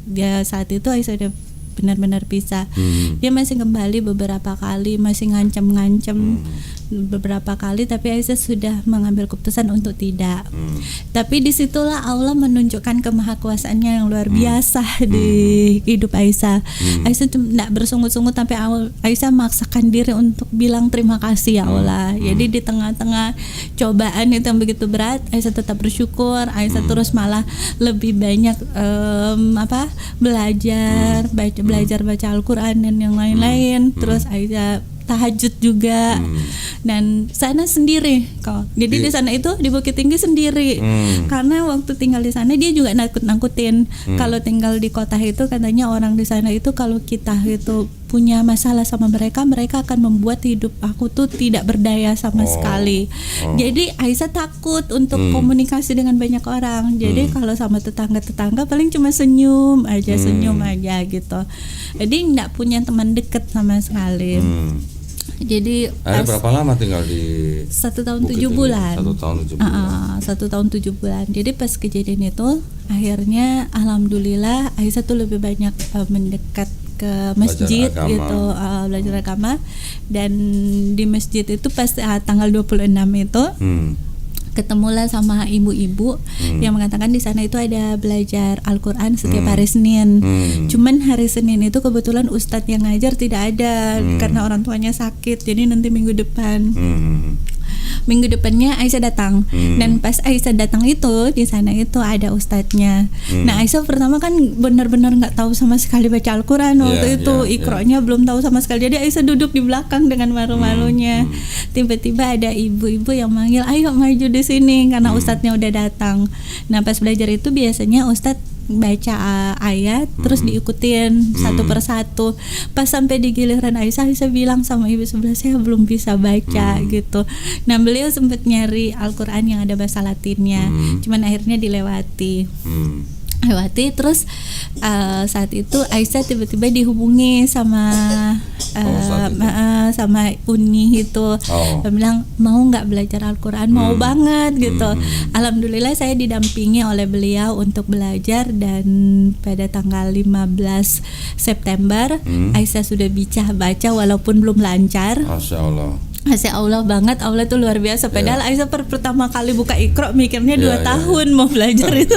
dia saat itu Aisyah udah benar-benar pisah. Dia masih kembali beberapa kali, masih ngancam beberapa kali, tapi Aisyah sudah mengambil keputusan untuk tidak. Tapi disitulah Allah menunjukkan kemahakuasaannya yang luar biasa di hidup Aisyah. Aisyah tidak bersungut-sungut, tapi Aisyah memaksakan diri untuk bilang terima kasih ya Allah. Jadi di tengah-tengah cobaan itu yang begitu berat, Aisyah tetap bersyukur. Aisyah terus malah lebih banyak belajar baca Al-Quran dan yang lain-lain. Terus Aisyah tahajud juga. Dan sana sendiri kok. Jadi di sana itu di Bukit Tinggi sendiri. Karena waktu tinggal di sana dia juga nakut-nakutin. Kalau tinggal di kota itu katanya orang di sana itu kalau kita itu punya masalah sama mereka akan membuat hidup aku tuh tidak berdaya sama sekali. Jadi Aisyah takut untuk komunikasi dengan banyak orang. Jadi kalau sama tetangga-tetangga paling cuma senyum aja gitu. Jadi nggak punya teman dekat sama sekali. Jadi berapa lama tinggal di 1 tahun 7 bulan. 1 tahun 7 bulan. 1 tahun 7 bulan. Jadi pas kejadian itu akhirnya alhamdulillah Aisyah tuh lebih banyak mendekat ke masjid Belajar agama. gitu, belajar agama. Dan di masjid itu pas tanggal 26 itu ketemulah sama ibu-ibu yang mengatakan di sana itu ada belajar Al-Quran setiap hari Senin. Cuman hari Senin itu kebetulan ustadz yang ngajar tidak ada karena orang tuanya sakit. Jadi nanti minggu depan. Minggu depannya Aisyah datang dan pas Aisyah datang itu di sana itu ada ustadznya. Nah Aisyah pertama kan benar-benar nggak tahu sama sekali baca Al-Quran waktu itu, Iqra-nya belum tahu sama sekali. Jadi Aisyah duduk di belakang dengan malu-malunya. Tiba-tiba ada ibu-ibu yang manggil, ayo maju di sini karena ustadznya udah datang. Nah pas belajar itu biasanya ustadz baca ayat terus diikutin satu persatu. Pas sampai di giliran Aisyah bilang sama ibu sebelah, saya belum bisa baca gitu. Nah beliau sempat nyari Al-Quran yang ada bahasa Latinnya, cuman akhirnya dilewati. Terus saat itu Aisyah tiba-tiba dihubungi sama sama Uni itu. Dia bilang mau nggak belajar Al-Quran, mau banget gitu. Alhamdulillah saya didampingi oleh beliau untuk belajar dan pada tanggal 15 September Aisyah sudah bisa baca walaupun belum lancar. Masya Allah banget, Allah tuh luar biasa. Padahal Aisyah pertama kali buka Iqra mikirnya 2 tahun mau belajar itu.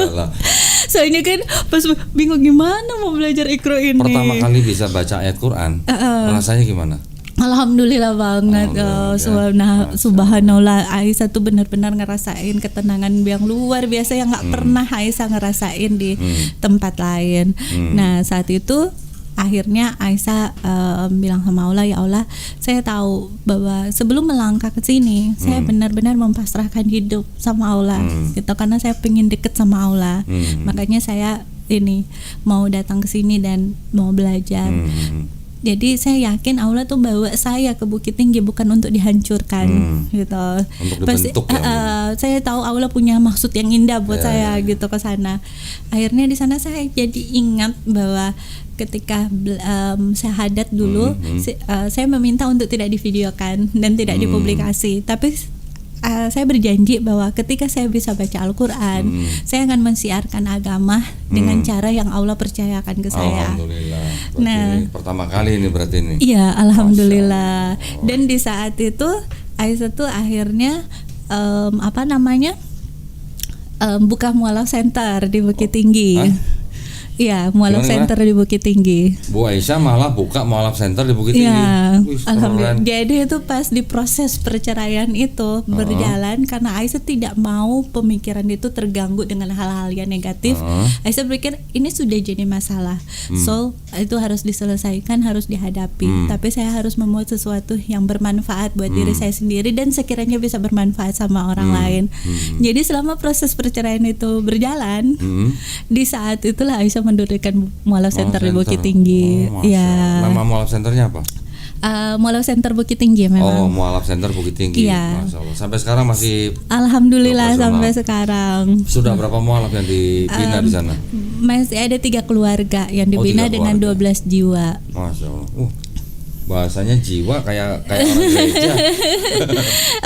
Soalnya kan pas bingung gimana mau belajar Iqra ini. Pertama kali bisa baca ayat Quran, rasanya gimana? Alhamdulillah banget. Subhanallah, Aisyah tuh benar-benar ngerasain ketenangan yang luar biasa yang nggak pernah Aisyah ngerasain di tempat lain. Nah saat itu akhirnya Aisyah bilang sama Allah, ya Allah, saya tahu bahwa sebelum melangkah ke sini saya benar-benar mempasrahkan hidup sama Allah gitu, karena saya pengen deket sama Allah. Makanya saya ini mau datang ke sini dan mau belajar. Jadi saya yakin Allah tuh bawa saya ke Bukit Tinggi bukan untuk dihancurkan gitu. Untuk dibentuk saya tahu Allah punya maksud yang indah buat saya gitu ke sana. Akhirnya di sana saya jadi ingat bahwa ketika syahadat dulu saya meminta untuk tidak divideokan dan tidak dipublikasi, tapi saya berjanji bahwa ketika saya bisa baca Al-Quran saya akan mensiarkan agama dengan cara yang Allah percayakan ke saya. Alhamdulillah. Nah, pertama kali ini berarti ini. Iya, alhamdulillah. Dan di saat itu Aisyah tuh akhirnya buka mualaf center di Bukit Tinggi. Iya, mualaf center di Bukit Tinggi. Bu Aisyah malah buka mualaf center di Bukit Tinggi. Iya, alhamdulillah. Jadi itu pas di proses perceraian itu berjalan karena Aisyah tidak mau pemikiran itu terganggu dengan hal-hal yang negatif. Aisyah berpikir ini sudah jadi masalah, so itu harus diselesaikan, harus dihadapi. Tapi saya harus membuat sesuatu yang bermanfaat buat diri saya sendiri dan sekiranya bisa bermanfaat sama orang lain. Jadi selama proses perceraian itu berjalan, di saat itulah Aisyah mendirikan mualaf center di Bukit Tinggi. Nama mualaf centernya apa? Mualaf Center Bukit Tinggi memang. Mualaf Center Bukit Tinggi. Masya Allah. Sampai sekarang masih. Alhamdulillah sampai sekarang. Sudah berapa mualaf yang dibina di sana? Masih ada 3 keluarga yang dibina dengan 12 jiwa. Masya Allah. Bahasanya jiwa kayak orang gereja.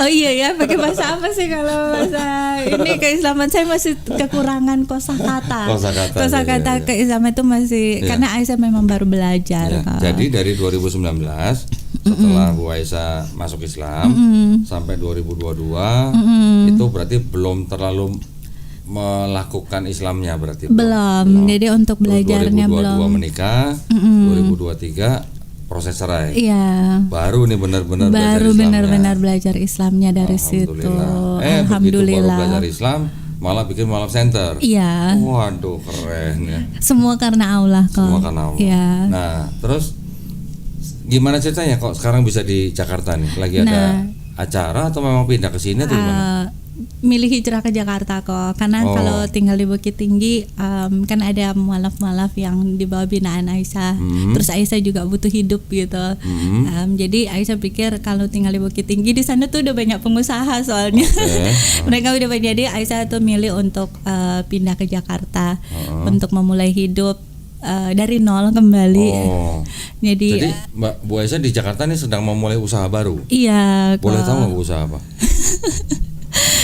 Oh iya ya, pakai bahasa apa sih kalau bahasa ini keislaman? Saya masih kekurangan kosakata. Kosakata keislaman itu masih karena Aisyah memang baru belajar. Jadi dari 2019 setelah Bu Aisyah masuk Islam sampai 2022 itu berarti belum terlalu melakukan Islamnya berarti belum. Jadi untuk belajarnya 2022 belum. Menikah, 2023 proses cerai. Iya. Baru nih benar-benar belajar Islamnya dari situ. Alhamdulillah. Baru belajar Islam malah bikin mualaf center. Iya. Waduh, keren ya. Semua karena Allah kok. Semua karena Allah. Iya. Nah, terus gimana ceritanya kok sekarang bisa di Jakarta nih? Lagi ada acara atau memang pindah ke sini atau gimana? Milih hijrah ke Jakarta kok, karena kalau tinggal di Bukit Tinggi kan ada mualaf-mualaf yang di bawah binaan Aisyah. Terus Aisyah juga butuh hidup gitu. Jadi Aisyah pikir kalau tinggal di Bukit Tinggi di sana tuh udah banyak pengusaha soalnya. Mereka udah banyak, jadi Aisyah tuh milih untuk pindah ke Jakarta untuk memulai hidup dari nol kembali. Jadi Mbak Bu Aisyah di Jakarta nih sedang memulai usaha baru. Iya. Boleh tahu nggak usaha apa?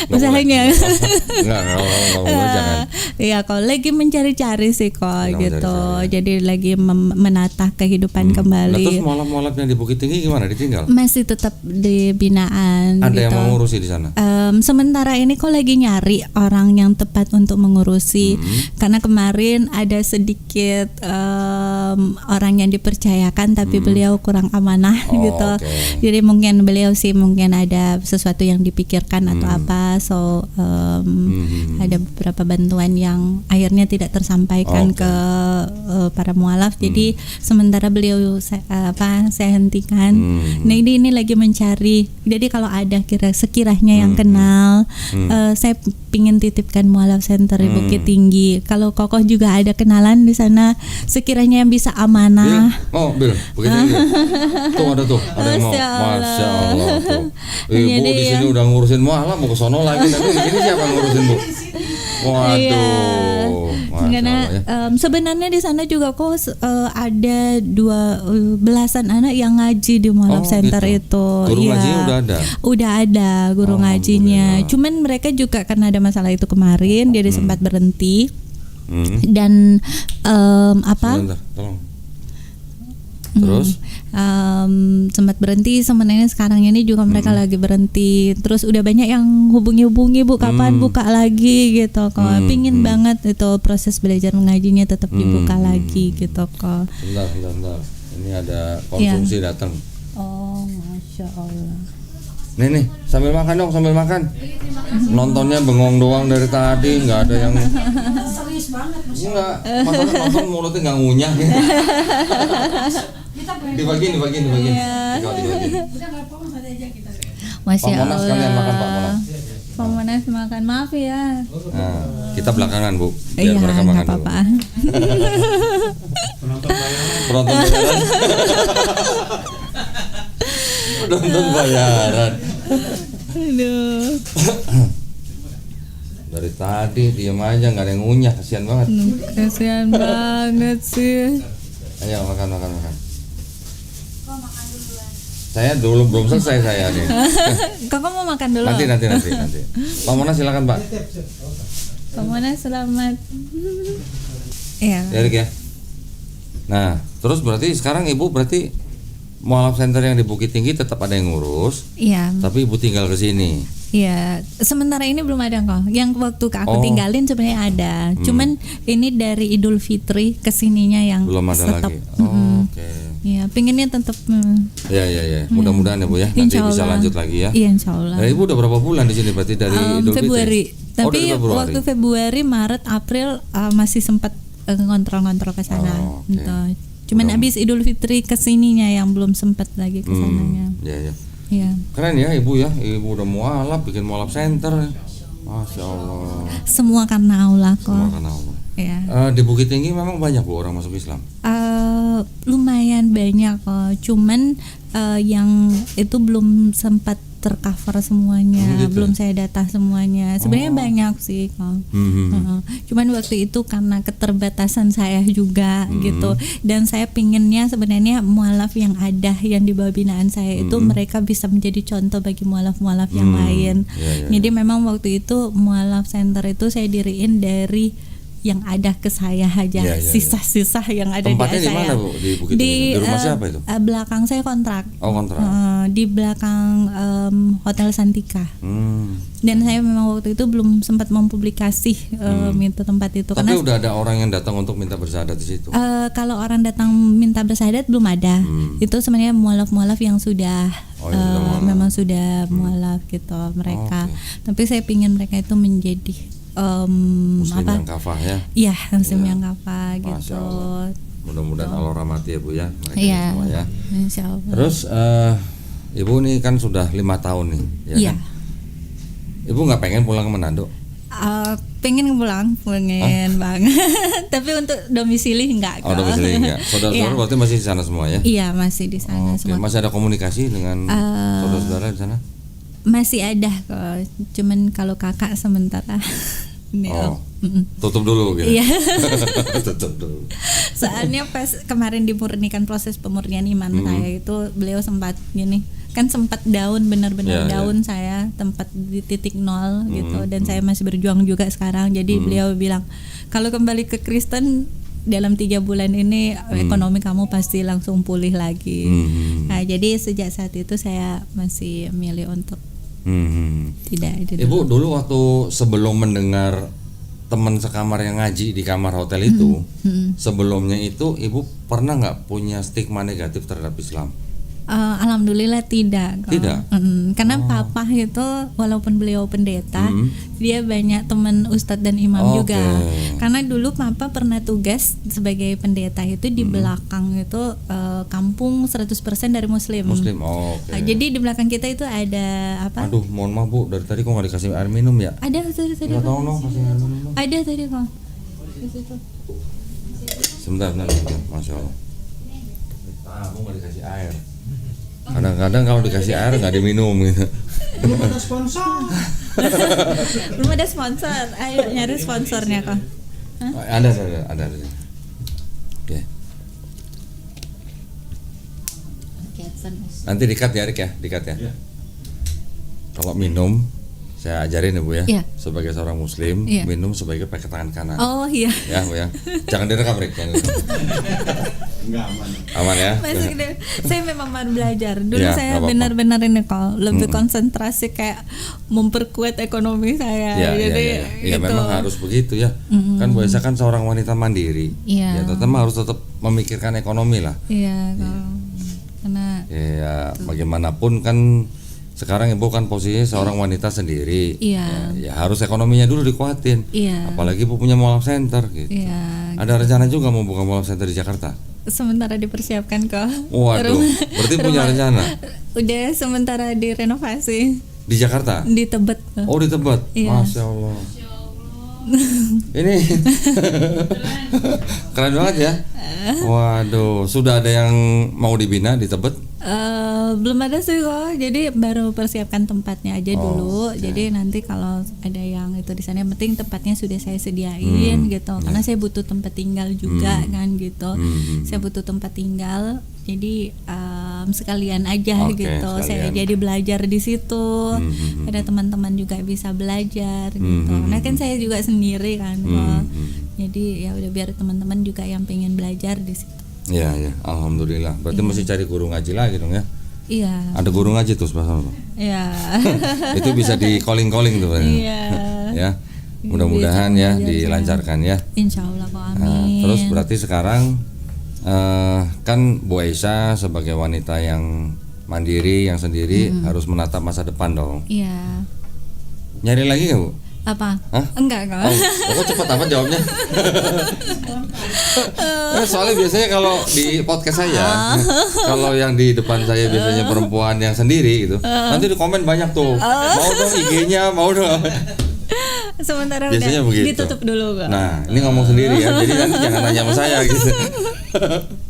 usahanya. Enggak boleh, jangan. Iya kok lagi mencari-cari sih kok Sedang gitu. mencari-cari. Jadi lagi menata kehidupan Nah, kembali. terus mualaf-mualaf yang di Bukit Tinggi gimana, ditinggal? Masih tetap di binaan Ada gitu. yang mengurusi di sana? Sementara ini kok lagi nyari orang yang tepat untuk mengurusi, karena kemarin ada sedikit orang yang dipercayakan tapi beliau kurang amanah Oh, gitu. oke. Jadi mungkin beliau sih mungkin ada sesuatu yang dipikirkan atau apa, so ada beberapa bantuan yang akhirnya tidak tersampaikan Oke. ke para mualaf. Jadi sementara beliau saya hentikan. Nah ini lagi mencari. Jadi kalau ada sekiranya yang kenal, saya pingin titipkan mualaf center di Bukit Tinggi. Kalau Kokoh juga ada kenalan di sana, sekiranya yang bisa amanah. Bil, Bukit Tinggi. Tuh ada yang mau. Masya Allah. Masya Allah tuh. Ibu Jadi di sini udah ngurusin mualaf, mau ke sono lagi nanti ini siapa yang ngurusin, Bu? Waduh. Iya. Masya Karena Allah ya. sebenarnya di sana juga kok ada 12 anak yang ngaji di mualaf Oh, center gitu. itu. Guru Iya. ngajinya udah ada? Udah ada guru ngajinya. Alhamdulillah. Cuman mereka juga karena ada masalah itu kemarin, jadi sempat berhenti. Dan Sebentar, tolong. Terus? Sempat berhenti. Sebenarnya sekarang ini juga mereka lagi berhenti. Terus udah banyak yang hubungi Bu, kapan buka lagi gitu kok. Pingin banget itu proses belajar mengajinya tetap dibuka lagi gitu kok. Bentar. Ini ada konsumsi datang. Oh, Masya Allah. Nih, sambil makan dong, sambil makan. Nontonnya bengong doang dari tadi, nggak ada yang. Serius banget, Enggak, masalah nonton mulutnya nggak ngunyah gitu. Dibagiin. Iya. Dibagiin. udah nggak apa-apa nanti aja kita. Masya Pak Monas Allah. sekalian makan, Pak Monas. Pak Monas makan, maaf ya. Nah, kita belakangan, Bu. Biar Iya, mereka nggak makan dulu. apa-apa. Penonton bayaran. Penonton bayaran. Aduh. Dari tadi diem aja, nggak ada yang ngunyah, kasihan banget. Kasihan banget sih. Ayo makan. Saya dulu belum selesai saya nih. Kakak mau makan dulu? Nanti. Pak Monas silakan, Pak. Pak Monas selamat. Iya. Ya, Rik ya. Nah, terus berarti sekarang Ibu berarti mualaf center yang di Bukit Tinggi tetap ada yang ngurus, Iya. tapi Ibu tinggal ke sini. Iya, sementara ini belum ada kok. Yang waktu aku Oh. tinggalin sebenarnya ada. Cuman ini dari Idul Fitri kesininya yang Belum ada stop. lagi. Oh, oke. Iya, pinginnya tetap. Ya. Mudah-mudahan ya Bu ya. Nanti Insya bisa Allah. lanjut lagi ya. Iya, Insya Allah. Nah, Ibu udah berapa bulan di sini berarti dari Idul Fitri? Februari. Tapi dari Februari. waktu Februari, Maret, April masih sempat ngontrol-ngontrol ke sana. Oh, oke. Gitu. Cuman habis Idul Fitri kesininya yang belum sempat lagi ke sananya. Ya. Iya. Keren ya Ibu ya. Ibu udah mualaf, bikin mualaf center. Masya Allah. Semua karena Allah kok. Semua karena Allah. Iya. Di Bukit Tinggi memang banyak Bu orang masuk Islam. Lumayan banyak kok. Cuman yang itu belum sempat tercover semuanya, Gitu. belum saya data semuanya. Sebenarnya banyak sih kok. Cuman waktu itu karena keterbatasan saya juga gitu, dan saya pinginnya sebenarnya mualaf yang ada yang di bawah binaan saya itu mereka bisa menjadi contoh bagi mualaf-mualaf yang lain. Ya. Jadi memang waktu itu mualaf center itu saya diriin dari yang ada ke saya aja, Ya. sisa-sisa yang ada Tempatnya di di saya. mana Bu? Di Bukit Tinggi. Di rumah siapa itu? Belakang saya kontrak. Oh, kontrak. Di belakang Hotel Santika. Dan saya memang waktu itu belum sempat mempublikasi minta tempat itu. Tapi Karena udah ada orang yang datang untuk minta bersyahadat di situ. kalau orang datang minta bersyahadat belum ada. Itu sebenarnya mualaf-mualaf yang sudah memang sudah mualaf gitu mereka. Tapi saya pingin mereka itu menjadi Muslim yang kafah ya. Iya, muslim yang kafah Masya gitu. Allah. Mudah-mudahan Allah rahmati ya Bu ya. Mereka Iya. semua ya. Insya Allah. Terus Ibu nih kan sudah 5 tahun nih, ya Iya. kan? Ibu nggak pengen pulang ke Manado? Pengen pengen banget. Tapi untuk domisili enggak. Oh, domisili enggak. Saudara-saudara Iya. berarti masih di sana semua ya? Iya, masih di sana Oke. semua. Masih ada komunikasi dengan saudara-saudara di sana? Masih ada kok. Cuman kalau kakak sementara ini Tutup dulu gitu. Iya. Tutup dulu. Soalnya pas kemarin dimurnikan proses pemurnian iman saya itu beliau sempat gini, kan sempat down, benar-benar Ya, down saya, tempat di titik nol gitu, dan saya masih berjuang juga sekarang. Jadi beliau bilang kalau kembali ke Kristen dalam 3 bulan ini ekonomi kamu pasti langsung pulih lagi. Nah, jadi sejak saat itu saya masih milih untuk tidak itu. Ibu dulu waktu sebelum mendengar teman sekamar yang ngaji di kamar hotel itu, sebelumnya itu ibu pernah nggak punya stigma negatif terhadap Islam? Alhamdulillah tidak. Tidak? Karena papa itu walaupun beliau pendeta, dia banyak teman ustadz dan imam juga. Karena dulu papa pernah tugas sebagai pendeta itu di belakang itu kampung 100% dari Muslim. Nah, jadi di belakang kita itu ada apa? Aduh, mohon maaf Bu, dari tadi kok nggak dikasih air minum ya? Ada tadi. Nggak tahu no, kasih air minum dong. Ada tadi kok. Di situ. Sebentar, Masya Allah. Aku nggak dikasih air. Kadang-kadang kalau dikasih air nggak diminum gitu. Belum ada sponsor. Belum ada sponsor. Ayo nyari sponsornya kok. Ada. Oke. Nanti dikat ya, Rik ya, dikat ya. Kalau minum, saya ajarin ya Bu ya. Iya. Sebagai seorang Muslim, minum sebaiknya pakai tangan kanan. Oh iya. Ya Bu ya. Jangan direkam, Rik. Enggak aman. Aman ya. Masuk deh. Saya memang mau belajar. Dulu Ya, saya nggak apa-apa. benar-benar ini kok lebih konsentrasi kayak memperkuat ekonomi saya. Jadi Ya gitu. memang harus begitu ya. Kan Bu Aisyah kan seorang wanita mandiri. Iya. Ya tetap memikirkan ekonomi lah. Iya, karena Ya bagaimanapun kan sekarang Ibu kan posisinya seorang wanita sendiri. Iya. Ya harus ekonominya dulu dikuatin. Iya. Apalagi Ibu punya mall center gitu. Iya. Ada rencana juga mau buka mall center di Jakarta? Sementara dipersiapkan kok. Waduh, berarti punya rencana? Udah sementara direnovasi Di Jakarta? di Tebet. Oh di Tebet? Iya. Masya Allah. Ini keren banget ya. Waduh, sudah ada yang mau dibina di Tebet? Belum ada sih kok, jadi baru persiapkan tempatnya aja dulu. Jadi nanti kalau ada yang itu di sana, yang penting tempatnya sudah saya sediain gitu. Karena saya butuh tempat tinggal juga kan gitu. Saya butuh tempat tinggal, jadi sekalian aja gitu. Saya jadi belajar di situ. Ada teman-teman juga bisa belajar gitu. Karena kan saya juga sendiri kan kok. Jadi ya udah biar teman-teman juga yang pengen belajar di situ. Ya, alhamdulillah. Berarti mesti cari guru ngaji lagi dong ya? Iya. Ada guru ngaji tuh sebelah sana tuh. Iya. Itu bisa di calling tuh. Iya. Ya, mudah-mudahan ya dilancarkan ya. Insya Allah kok, amin. Nah, terus berarti sekarang kan Bu Aisyah sebagai wanita yang mandiri, yang sendiri harus menatap masa depan dong. Iya. Nyari lagi nggak Bu? Apa? Hah? Enggak kok. Kok cepat amat jawabnya? Soalnya biasanya kalau di podcast saya, kalau yang di depan saya biasanya perempuan yang sendiri gitu, nanti di komen banyak tuh, mau dong IG-nya, mau dong. Sementara Biasanya udah begitu. ditutup dulu kok. Nah, ini ngomong sendiri ya, jadi nanti jangan nanya sama saya gitu.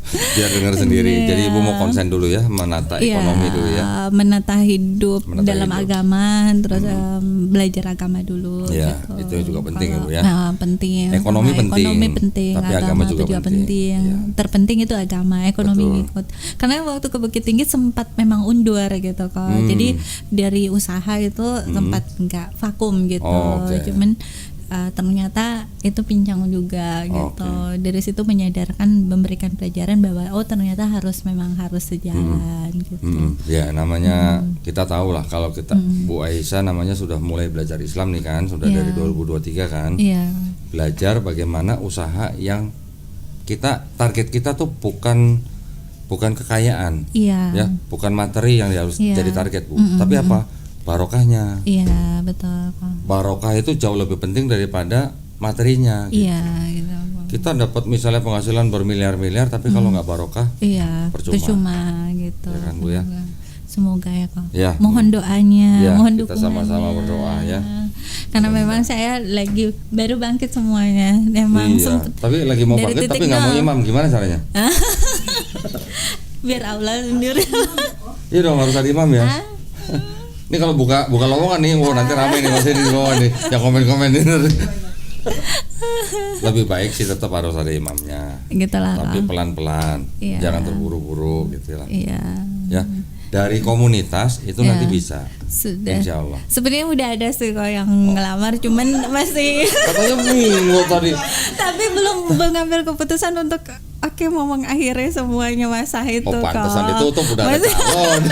Biar dengar sendiri. Jadi Ibu mau konsen dulu ya, menata ekonomi dulu ya. Menata hidup Menata dalam hidup. agama, terus belajar agama dulu. Ya, gitu. itu juga penting ya Bu ya. Nah, penting. Ekonomi Karena penting, Ekonomi penting. tapi agama juga penting. Ya. Terpenting itu agama, ekonomi Betul. ngikut. Karena waktu ke Bukit Tinggi sempat memang undur gitu kok. Jadi dari usaha itu sempat enggak vakum gitu. Oh, oke. Cuman ternyata itu pincang juga gitu. Dari situ menyadarkan, memberikan pelajaran bahwa ternyata memang harus sejalan gitu. Ya namanya kita tahu lah kalau kita Bu Aisyah namanya sudah mulai belajar Islam nih kan, sudah dari 2023 kan. Iya. Belajar bagaimana usaha yang target kita tuh bukan kekayaan. Iya. Ya, bukan materi yang harus Iya. jadi target Bu. Tapi apa? Barokahnya. Iya, betul kok. Barokah itu jauh lebih penting daripada materinya. Iya, gitu. Kita dapat misalnya penghasilan bermiliar-miliar tapi kalau nggak barokah, Iya, percuma. gitu. Ya kan, Bu, ya? Semoga ya kok. Ya. Mohon doanya, Ya, mohon kita dukungannya. sama-sama berdoa ya. Karena memang saya lagi baru bangkit semuanya. Memang Iya, tapi lagi mau dari bangkit tapi titik nggak mau nol. imam, gimana caranya? biar Allah sendiri. Iya dong, harus ada imam ya. Ini kalau buka lowongan nih, nanti ramai nih masih di bawah nih, yang komen ini. Lebih baik sih tetap harus ada imamnya. Gitu lah. Tapi Kak. pelan-pelan, Iya. jangan terburu-buru gitu lah. Iya. Ya, dari komunitas itu Ya. nanti bisa. Sudah. Insya Allah. Sebenarnya udah ada sih kok yang ngelamar, cuman masih Katanya bingung tadi. tapi belum mengambil keputusan untuk oke mau mengakhiri semuanya masa itu Oh, kok. pantesan ditutup udah ada Masih- calon.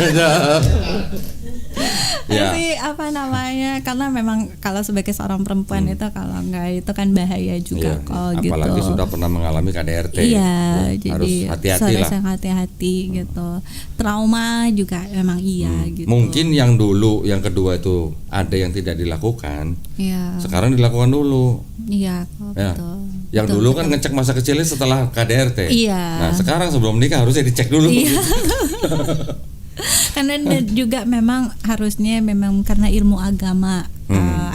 Ya. Masih apa namanya, karena memang kalau sebagai seorang perempuan itu kalau enggak itu kan bahaya juga Iya, kok apalagi gitu. sudah pernah mengalami KDRT. Iya, Ya, jadi harus hati-hati harus lah. yang hati-hati gitu. Trauma juga memang iya gitu. Mungkin yang dulu, yang kedua itu ada yang tidak dilakukan, Iya. sekarang dilakukan dulu. Iya, kok, Ya. betul. Yang Betul, dulu betul. kan ngecek masa kecilnya setelah KDRT. Iya. Nah sekarang sebelum nikah harusnya dicek dulu. Iya. Karena juga memang harusnya memang karena ilmu agama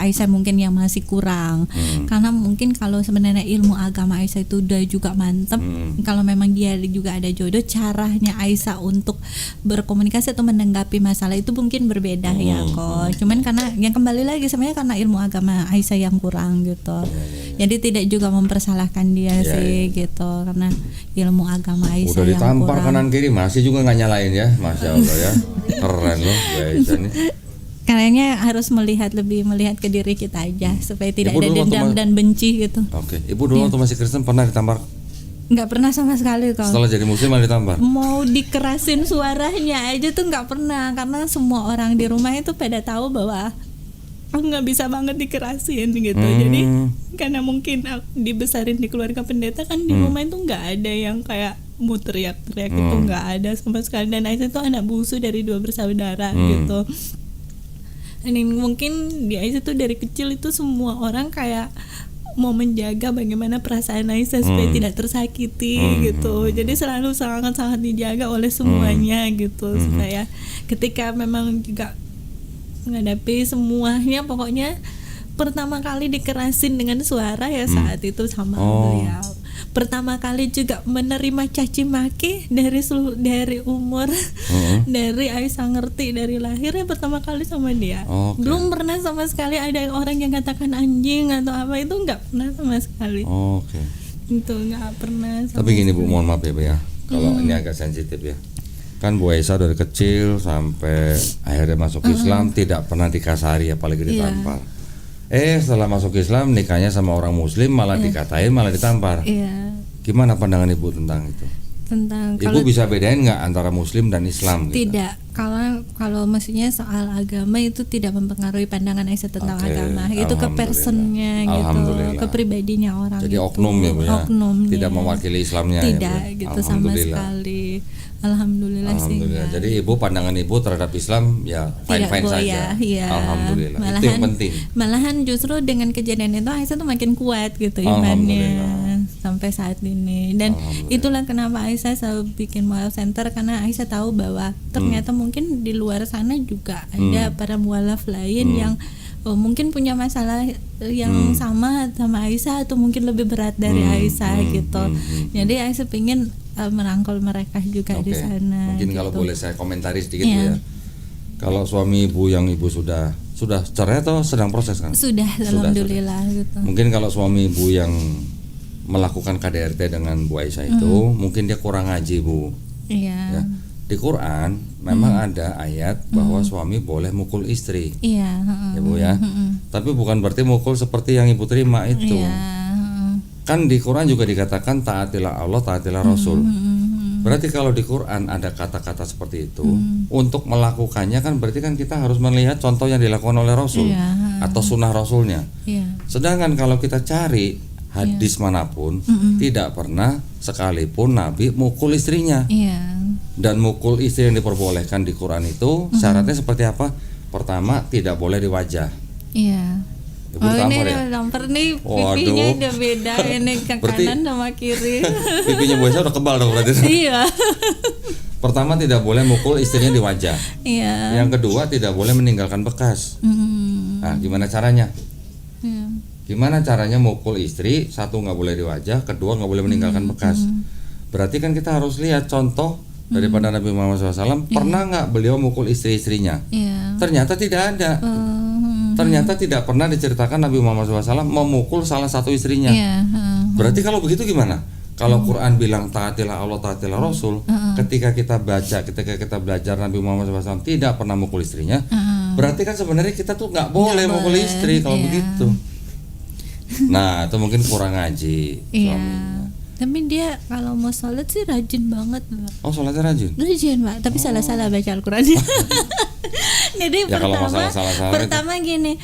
Aisyah mungkin yang masih kurang. Karena mungkin kalau sebenarnya ilmu agama Aisyah itu udah juga mantep, kalau memang dia juga ada jodoh, caranya Aisyah untuk berkomunikasi atau menanggapi masalah itu mungkin berbeda ya kok. Cuman karena yang kembali lagi sebenarnya karena ilmu agama Aisyah yang kurang gitu. Jadi tidak juga mempersalahkan dia Iya, sih gitu, karena ilmu agama Aisyah Udah yang ditampar kurang. kanan kiri masih juga nggak nyalain ya, masya Allah ya, keren loh ya Aisyah nih. Kayaknya harus melihat ke diri kita aja supaya tidak Ibu ada dulu waktu dendam dan benci gitu. Oke, ibu dulu waktu masih Kristen pernah ditampar? Nggak pernah sama sekali kok. Setelah jadi muslim malah ditampar? Mau dikerasin suaranya aja tuh nggak pernah, karena semua orang di rumah itu pada tahu bahwa aku nggak bisa banget dikerasin gitu. Jadi karena mungkin aku dibesarin di keluarga pendeta kan, di rumah itu nggak ada yang kayak mau teriak-teriak itu nggak ada sama sekali. Dan Aisyah itu anak bungsu dari 2 bersaudara gitu. Ini mungkin di Aisyah tuh dari kecil itu semua orang kayak mau menjaga bagaimana perasaan Aisyah supaya tidak tersakiti gitu. Jadi selalu sangat-sangat dijaga oleh semuanya gitu, supaya ketika memang juga menghadapi semuanya, pokoknya pertama kali dikerasin dengan suara ya saat itu sama beliau. Pertama kali juga menerima caci maki dari umur dari Aisyah ngerti dari lahir ya pertama kali sama dia. Belum pernah sama sekali ada orang yang katakan anjing atau apa, itu nggak pernah sama sekali. Oke. Itu nggak pernah sama Tapi gini Bu, mohon maaf ya Bu ya, kalau ini agak sensitif ya. Kan Bu Aisyah dari kecil sampai akhirnya masuk Islam tidak pernah dikasari apalagi ditampar. Setelah masuk Islam nikahnya sama orang muslim malah dikatain, malah ditampar. Iya. Gimana pandangan Ibu tentang itu? Tentang Ibu bisa bedain nggak antara muslim dan Islam gitu? tidak, kalau maksudnya soal agama itu tidak mempengaruhi pandangan Aisyah tentang Oke, agama. Itu ke alhamdulillah. personnya gitu, Alhamdulillah. ke pribadinya orang. Jadi itu. oknum ya Bu ya? Oknumnya. Tidak mewakili Islamnya Tidak ya Bu? gitu sama sekali. Alhamdulillah sih. Alhamdulillah. enggak. Jadi Ibu pandangan Ibu terhadap Islam ya fine-fine Tidak, Bu, saja. ya. Alhamdulillah. Itu Malahan, yang penting. malahan justru dengan kejadian itu Aisyah tuh makin kuat gitu imannya sampai saat ini. Dan itulah kenapa Aisyah selalu bikin mualaf center, karena Aisyah tahu bahwa ternyata mungkin di luar sana juga ada para mualaf lain yang mungkin punya masalah yang sama Aisyah atau mungkin lebih berat dari Aisyah gitu. Jadi Aisyah pengen merangkul mereka juga di sana. Mungkin gitu. kalau boleh saya komentari sedikit Bu ya. Kalau suami Ibu yang Ibu sudah cerai atau sedang proses kan? Sudah, alhamdulillah gitu. Mungkin kalau suami Ibu yang melakukan KDRT dengan Bu Aisyah itu mungkin dia kurang ngaji Bu. Iya. Ya. Di Quran memang ada ayat bahwa suami boleh mukul istri. Iya, Ya Bu ya. Tapi bukan berarti mukul seperti yang Ibu terima itu. Iya. Kan di Quran juga dikatakan taatilah Allah, taatilah Rasul. Berarti kalau di Quran ada kata-kata seperti itu, untuk melakukannya kan berarti kan kita harus melihat contoh yang dilakukan oleh Rasul atau sunnah Rasulnya. Iya. Sedangkan kalau kita cari hadis manapun, tidak pernah sekalipun Nabi mukul istrinya. Iya. Dan mukul istri yang diperbolehkan di Quran itu syaratnya seperti apa? Pertama, tidak boleh di wajah. Iya. Ibu Oh, tampar ini ya? tampar nih, Waduh. pipinya udah beda ini ke Berarti- kanan sama kiri. Pipinya Bu Aisyah udah kebal dong berarti. Iya. Pertama, tidak boleh mukul istrinya di wajah. Iya. Yang kedua, tidak boleh meninggalkan bekas. Nah, gimana caranya? Iya. Gimana caranya mukul istri? Satu, nggak boleh di wajah. Kedua, nggak boleh meninggalkan bekas. Berarti kan kita harus lihat contoh daripada Nabi Muhammad SAW. Pernah nggak beliau mukul istri-istrinya? Iya. Ternyata tidak ada. Ternyata tidak pernah diceritakan Nabi Muhammad SAW memukul salah satu istrinya. Iya. Berarti kalau begitu gimana? Kalau Quran bilang taatilah Allah, taatilah Rasul, ketika kita baca, ketika kita belajar Nabi Muhammad SAW tidak pernah mukul istrinya, berarti kan sebenarnya kita tuh nggak boleh mukul istri kalau begitu. Nah, itu mungkin kurang ngaji suaminya. Tapi dia kalau mau sholat sih rajin banget, Pak. Oh, sholatnya rajin? Rajin, Pak. Tapi salah-salah baca Al-Qurannya. Jadi Ya, kalau masalah-salah pertama gini,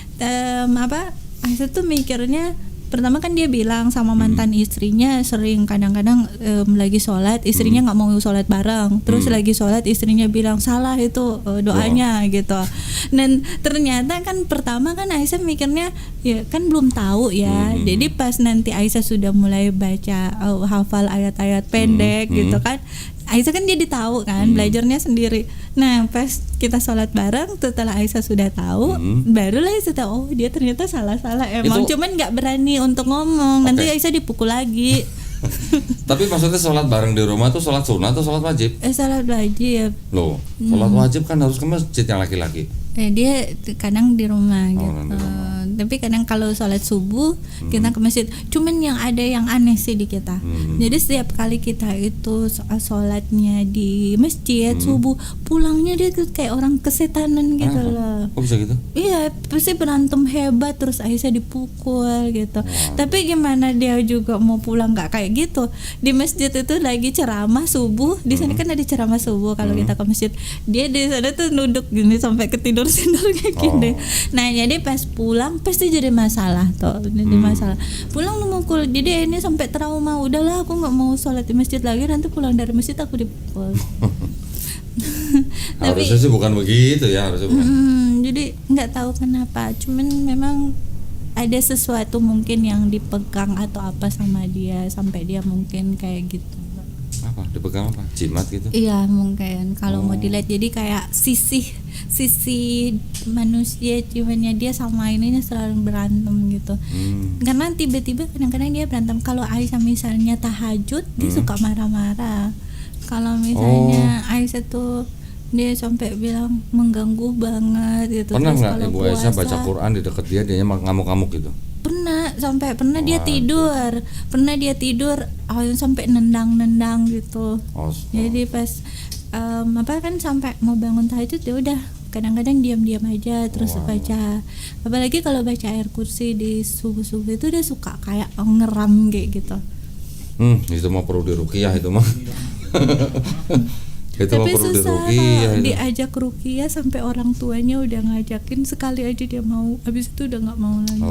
Aisyah tuh mikirnya, pertama kan dia bilang sama mantan istrinya sering kadang-kadang lagi sholat istrinya nggak mau sholat bareng, terus lagi sholat istrinya bilang salah itu doanya gitu. Dan ternyata kan pertama kan Aisyah mikirnya ya kan belum tahu ya. Jadi pas nanti Aisyah sudah mulai baca hafal ayat-ayat pendek gitu kan, Aisyah kan jadi tahu kan, belajarnya sendiri. Nah pas kita sholat bareng, setelah Aisyah sudah tahu, barulah Aisyah tahu, oh dia ternyata salah-salah emang. Cuman nggak berani untuk ngomong, nanti Aisyah dipukul lagi. Tapi maksudnya sholat bareng di rumah tuh sholat sunnah atau sholat wajib? Sholat wajib. Loh, sholat wajib kan harus ke masjid yang laki-laki. Dia kadang di rumah gitu. Di rumah. Tapi kadang kalau sholat subuh kita ke masjid. Cuman yang ada yang aneh sih di kita. Jadi setiap kali kita itu sholatnya di masjid subuh, pulangnya dia tuh kayak orang kesetanan gitu loh. Kok bisa gitu? Iya, pasti berantem hebat terus Aisyah dipukul gitu. Tapi gimana dia juga mau pulang nggak kayak gitu? Di masjid itu lagi ceramah subuh. Di sana kan ada ceramah subuh kalau kita ke masjid. Dia di sana tuh nunduk gini sampai ketidur kayak gini. Nah jadi pas pulang pasti jadi masalah tuh, jadi masalah. Pulang memukul, jadi ini sampai trauma. Udahlah aku nggak mau sholat di masjid lagi, nanti pulang dari masjid aku dipukul. Harusnya sih bukan begitu ya, harusnya bukan. Jadi nggak tahu kenapa, cuman memang ada sesuatu mungkin yang dipegang atau apa sama dia sampai dia mungkin kayak gitu. Apa? Dipegang apa? Jimat gitu? Iya mungkin kalau mau dilihat, jadi kayak sisi manusia jiwanya dia sama ininya selalu berantem gitu. Karena tiba-tiba kadang-kadang dia berantem. Kalau Aisyah misalnya tahajud dia suka marah-marah. Kalau misalnya Aisyah tuh dia sampai bilang mengganggu banget gitu. Pernah Terus nggak kalau Ibu Aisyah baca Quran di dekat dia ngamuk-ngamuk gitu? Pernah dia tidur sampai nendang gitu. Jadi pas kan sampai mau bangun tahajud ya udah kadang-kadang diam-diam aja terus baca. Apalagi kalau baca ayat kursi di subuh-subuh itu dia suka kayak ngeram kayak gitu. Itu mah perlu diruqyah itu mah. Itu tapi perlu susah diajak ruqyah sampai orang tuanya udah ngajakin sekali aja dia mau, habis itu udah nggak mau lagi.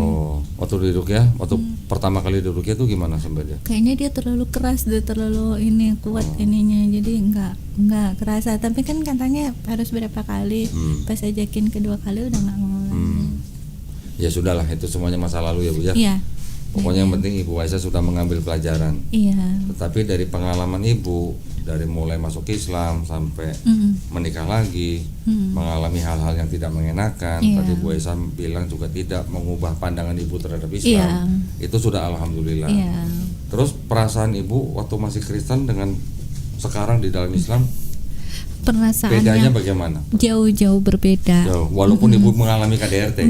Waktu di ruqyah, waktu pertama kali di ruqyah tuh gimana sampai dia? Kayaknya dia terlalu keras, dia terlalu kuat ininya, jadi nggak kerasa. Tapi kan katanya harus berapa kali, pas ajakin kedua kali udah nggak mau lagi. Ya sudahlah, itu semuanya masa lalu ya Bu ya. Iya. Pokoknya yang penting Ibu Aisyah sudah mengambil pelajaran. Iya. Tetapi dari pengalaman Ibu, dari mulai masuk Islam sampai menikah lagi, mengalami hal-hal yang tidak mengenakan. Tadi Bu Aisyah bilang juga tidak mengubah pandangan Ibu terhadap Islam. Itu sudah alhamdulillah. Terus perasaan Ibu waktu masih Kristen dengan sekarang di dalam Islam, perasaannya bedanya bagaimana? Jauh-jauh berbeda. Walaupun Ibu mengalami KDRT.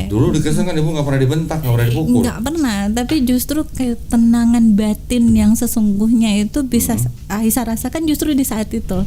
Dulu di Kristen kan Ibu nggak pernah dibentak, nggak pernah dipukul. Nggak pernah, tapi justru ketenangan batin yang sesungguhnya itu bisa Aisyah rasakan justru di saat itu.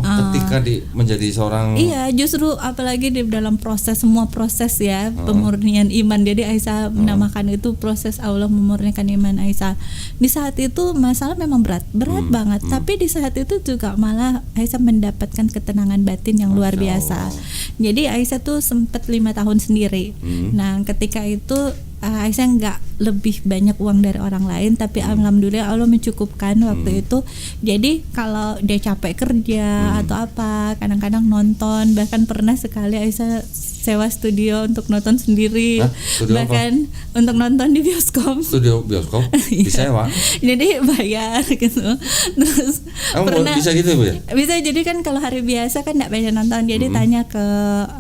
Ketika menjadi seorang. Iya, justru apalagi di dalam semua proses ya pemurnian iman. Jadi Aisyah menamakan itu proses Allah memurnikan iman Aisyah. Di saat itu masalah memang berat banget. Tapi di saat itu juga malah Aisyah mendapatkan ketenangan batin yang luar biasa. Jadi Aisyah tuh sempat 5 tahun sendiri. Nah ketika itu Aisyah nggak lebih banyak uang dari orang lain, tapi alhamdulillah Allah mencukupkan waktu itu. Jadi kalau dia capek kerja atau apa, kadang-kadang nonton, bahkan pernah sekali Aisyah sewa studio untuk nonton sendiri. Bahkan untuk nonton di bioskop. Studio bioskop disewa. Jadi bayar gitu. Terus pernah bisa gitu Bu ya? Bisa, jadi kan kalau hari biasa kan nggak banyak nonton, jadi tanya ke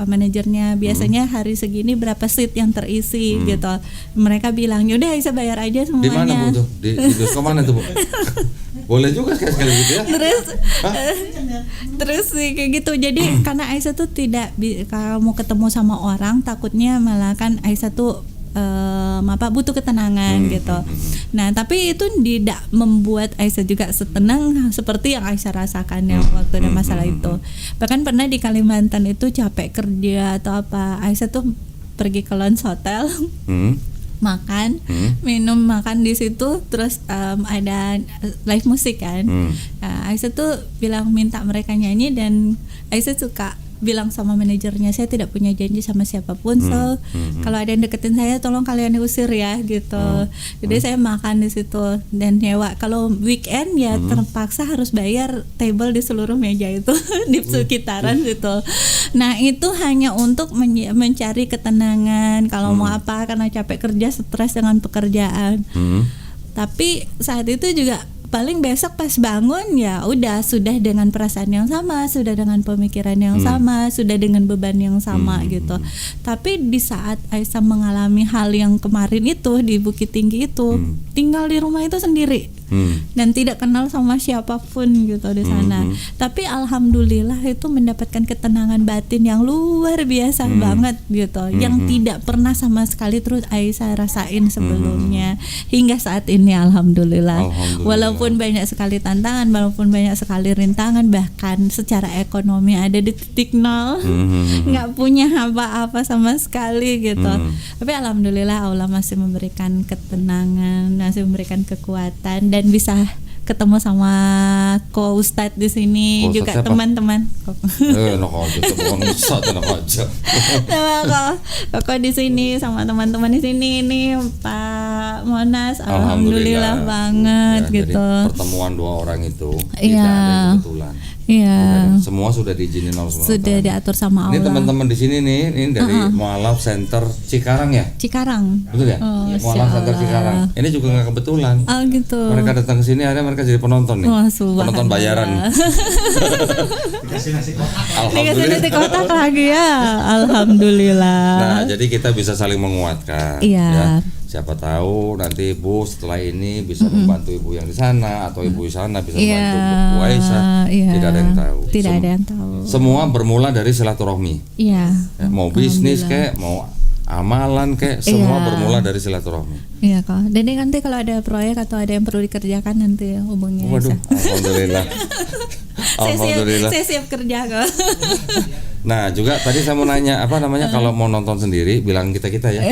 manajernya biasanya hari segini berapa seat yang terisi gitu. Mereka bilang yaudah Aisyah bayar aja semuanya. Di mana Bu tuh? Di bioskop mana tuh Bu? Boleh juga sekali gitu ya. Terus sih kayak gitu. Jadi karena Aisyah tuh tidak kalau mau ketemu sama orang takutnya malah kan Aisyah tuh butuh ketenangan gitu. Nah tapi itu tidak membuat Aisyah juga setenang seperti yang Aisyah rasakan yang waktu ada masalah itu. Bahkan pernah di Kalimantan itu capek kerja atau apa, Aisyah tuh pergi ke lounge hotel, makan, minum, makan di situ, terus ada live musik kan. Aisyah tuh bilang minta mereka nyanyi, dan Aisyah suka bilang sama manajernya, saya tidak punya janji sama siapapun, so kalau ada yang deketin saya tolong kalian diusir ya gitu. Jadi saya makan di situ dan nyewa, kalau weekend ya terpaksa harus bayar table di seluruh meja itu di sekitaran gitu. Nah itu hanya untuk mencari ketenangan kalau mau apa, karena capek kerja, stres dengan pekerjaan. Tapi saat itu juga paling besok pas bangun ya udah, sudah dengan perasaan yang sama, sudah dengan pemikiran yang sama, sudah dengan beban yang sama gitu. Tapi di saat Aisyah mengalami hal yang kemarin itu di Bukit Tinggi itu, tinggal di rumah itu sendiri dan tidak kenal sama siapapun gitu di sana. Tapi alhamdulillah itu mendapatkan ketenangan batin yang luar biasa banget gitu, yang tidak pernah sama sekali terus Aisyah rasain sebelumnya hingga saat ini alhamdulillah. Walaupun banyak sekali tantangan, walaupun banyak sekali rintangan, bahkan secara ekonomi ada di titik nol, nggak punya apa-apa sama sekali gitu. Tapi alhamdulillah Allah masih memberikan ketenangan, masih memberikan kekuatan, dan bisa ketemu sama ko Ustadz di sini juga, teman-teman. Koko di sini sama teman-teman di sini, ini Pak Monas, alhamdulillah banget ya, gitu. Jadi pertemuan dua orang itu tidak ada kebetulan. Iya. Semua sudah diizinin Allah SWT. Sudah diatur sama Allah. Ini teman-teman di sini nih, ini dari Mualaf Center Cikarang ya? Cikarang. Betul ya? Mualaf Center Cikarang. Ini juga nggak kebetulan. Oh gitu. Mereka datang ke sini, akhirnya mereka jadi penonton nih. Penonton bayaran. Dikasih nasi kotak. Dikasih nasi kotak lagi ya. Alhamdulillah. Nah, jadi kita bisa saling menguatkan. Iya. Ya. Siapa tahu nanti Ibu setelah ini bisa membantu Ibu yang di sana, atau Ibu di sana bisa membantu Bu Aisyah. Tidak ada yang tahu. Tidak ada yang tahu. Semua bermula dari silaturahmi. Iya. Ya, mau bisnis kayak, mau amalan kayak, semua bermula dari silaturahmi. Iya kok. Dan nanti kalau ada proyek atau ada yang perlu dikerjakan nanti hubungi Waduh, Aisyah. alhamdulillah. Alhamdulillah. Saya siap kerja kok. Nah, juga tadi saya mau nanya, apa namanya, kalau mau nonton sendiri bilang kita ya.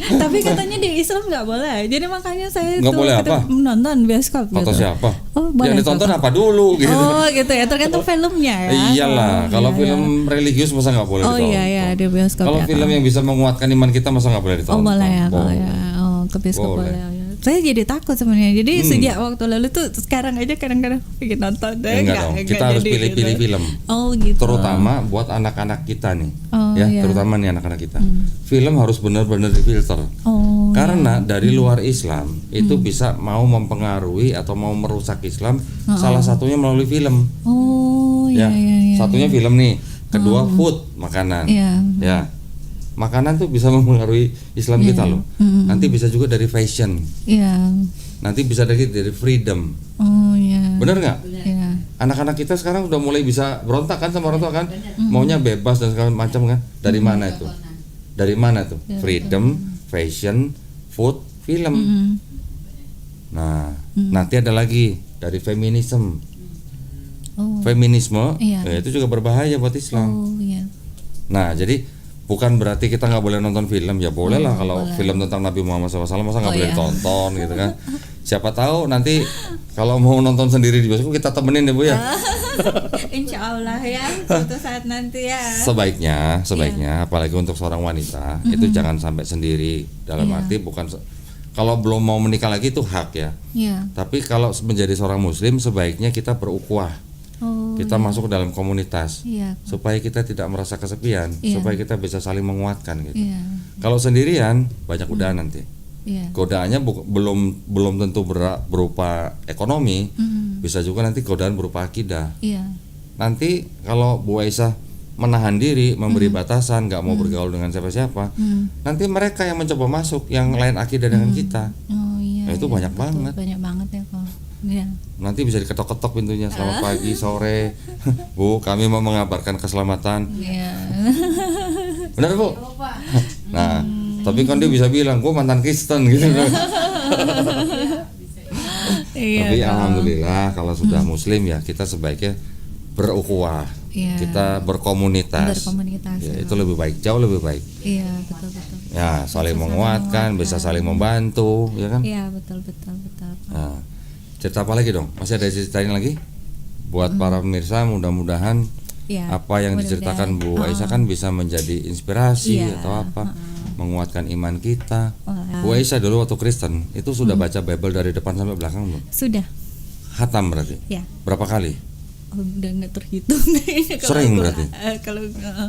Tapi katanya di Islam nggak boleh, jadi makanya saya nggak tuh boleh apa? menonton bioskop. Nonton gitu. siapa? Oh, boleh. Yang ditonton apa dulu gitu. Oh gitu ya, tergantung filmnya ya. Iyalah, kalau film religius masa nggak boleh ditonton. Oh iya di bioskop. Kalau film yang bisa menguatkan iman kita masa nggak boleh ditonton. Oh boleh ya, kalau ya. Oh ke bioskop boleh. Saya jadi takut sebenarnya. Jadi sejak waktu lalu tuh, sekarang aja kadang-kadang pengen nonton deh. Enggak dong, kita harus pilih-pilih film. Oh gitu. Terutama buat anak-anak kita nih. Oh, iya. Terutama nih anak-anak kita. Film harus benar-benar difilter. Oh. Karena dari luar Islam itu bisa mau mempengaruhi atau mau merusak Islam. Salah satunya melalui film. Oh iya. Satunya film nih. Kedua food, makanan. Iya. Ya. Makanan tuh bisa mempengaruhi Islam kita loh. Nanti bisa juga dari fashion. Iya. Nanti bisa dari freedom. Oh iya. Bener nggak? Iya. Anak-anak kita sekarang udah mulai bisa berontak kan sama orang tua kan, maunya bebas dan segala macam kan. Dari mana itu? Dari mana tuh? Freedom, fashion, food, film. Nah, nanti ada lagi dari feminisme. Feminisme, itu juga berbahaya buat Islam. Oh iya. Nah, jadi bukan berarti kita nggak boleh nonton film, ya boleh lah kalau film tentang Nabi Muhammad SAW masa nggak boleh ditonton gitu kan. Siapa tahu nanti kalau mau nonton sendiri di bioskop kita temenin ya Bu ya. Insya Allah ya, suatu saat nanti ya. Sebaiknya apalagi untuk seorang wanita itu jangan sampai sendiri, dalam arti bukan kalau belum mau menikah lagi itu hak ya. Tapi kalau menjadi seorang muslim sebaiknya kita berukhuwah. Kita masuk ke dalam komunitas supaya kita tidak merasa kesepian, supaya kita bisa saling menguatkan gitu. Kalau sendirian banyak godaan nanti. Godaannya belum tentu berupa ekonomi, bisa juga nanti godaan berupa akidah. Nanti kalau Bu Aisyah menahan diri, memberi batasan, nggak mau bergaul dengan siapa-siapa, nanti mereka yang mencoba masuk, yang lain akidah dengan kita. Nah, itu banyak banget. Banyak banget ya kok. Nanti bisa diketok-ketok pintunya, selamat pagi, sore, Bu, kami mau mengabarkan keselamatan. Benar Bu? Nah, tapi kan dia bisa bilang gue mantan Kristen gitu. Iya, Tapi dong. alhamdulillah kalau sudah Muslim ya kita sebaiknya berukhuwah, Iya. kita berkomunitas. Berkomunitas. Ya, itu lebih baik, jauh lebih baik. Iya, betul. Ya, saling menguatkan, bisa saling membantu, ya kan? Iya, betul. Nah, cerita apa lagi dong? Masih ada ceritain lagi? Buat para pemirsa, mudah-mudahan Iya. apa yang diceritakan Bu Aisyah kan bisa menjadi inspirasi Iya, atau apa, menguatkan iman kita. Wah. Bu Aisyah dulu waktu Kristen itu sudah baca Bible dari depan sampai belakang belum? Sudah. Hatam berarti? Ya. Berapa kali? Oh, udah nggak terhitung kayaknya kalau Sering gua, berarti? kalau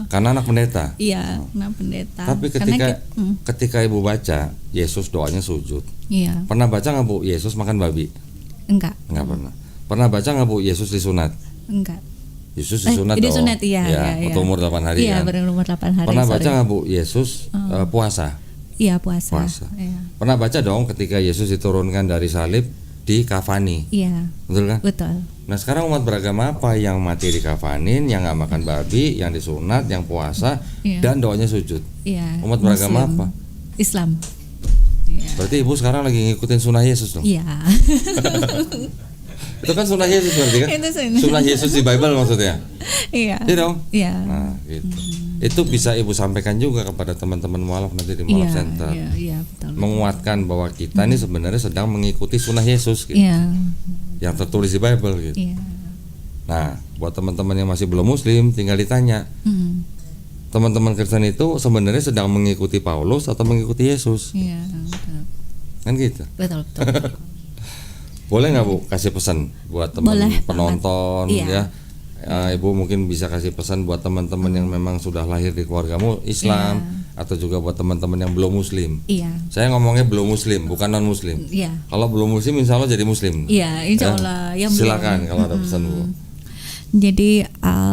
Karena anak pendeta. iya, nah pendeta. Tapi Karena ketika Ibu baca Yesus doanya sujud, iya, pernah baca nggak Bu Yesus makan babi? enggak. Nggak pernah. Pernah baca nggak Bu Yesus disunat? Enggak. Yesus disunat dong. disunat, iya. Waktu umur 8 hari Iya, kan. berumur 8 hari. Pernah sorry. baca nggak Bu Yesus puasa? Iya, puasa. Puasa. Iya. Pernah baca dong ketika Yesus diturunkan dari salib di kafani, Iya, betul kan? betul. Nah sekarang umat beragama apa yang mati di kafanin, yang nggak makan babi, yang disunat, yang puasa, Iya. dan doanya sujud? Iya. Umat beragama Muslim. apa? Islam. Iya. Berarti Ibu sekarang lagi ngikutin sunnah Yesus dong? Iya. Itu kan sunnah Yesus berarti kan? Itu sunnah. Sunnah Yesus di Bible maksudnya? Iya. Iya dong? Iya. Nah gitu. Itu bisa Ibu sampaikan juga kepada teman-teman mualaf nanti di Mualaf Center. Iya, betul. Menguatkan bahwa kita ini sebenarnya sedang mengikuti sunnah Yesus gitu, Iya. yang tertulis di Bible gitu. Iya. Nah buat teman-teman yang masih belum Muslim tinggal ditanya, Hmm. teman-teman Kristen itu sebenarnya sedang mengikuti Paulus atau mengikuti Yesus? Iya, betul. Kan gitu. Betul. Boleh nggak Bu kasih pesan buat teman Boleh banget. penonton Iya. ya? Ibu mungkin bisa kasih pesan buat teman-teman yang memang sudah lahir di keluargamu Islam, atau juga buat teman-teman yang belum Muslim. Iya. Saya ngomongnya belum Muslim, bukan non Muslim. Iya. Kalau belum Muslim, insya Allah jadi Muslim. Iya, insya Ya. Allah. Yang Silakan belum. kalau ada pesan Bu. Jadi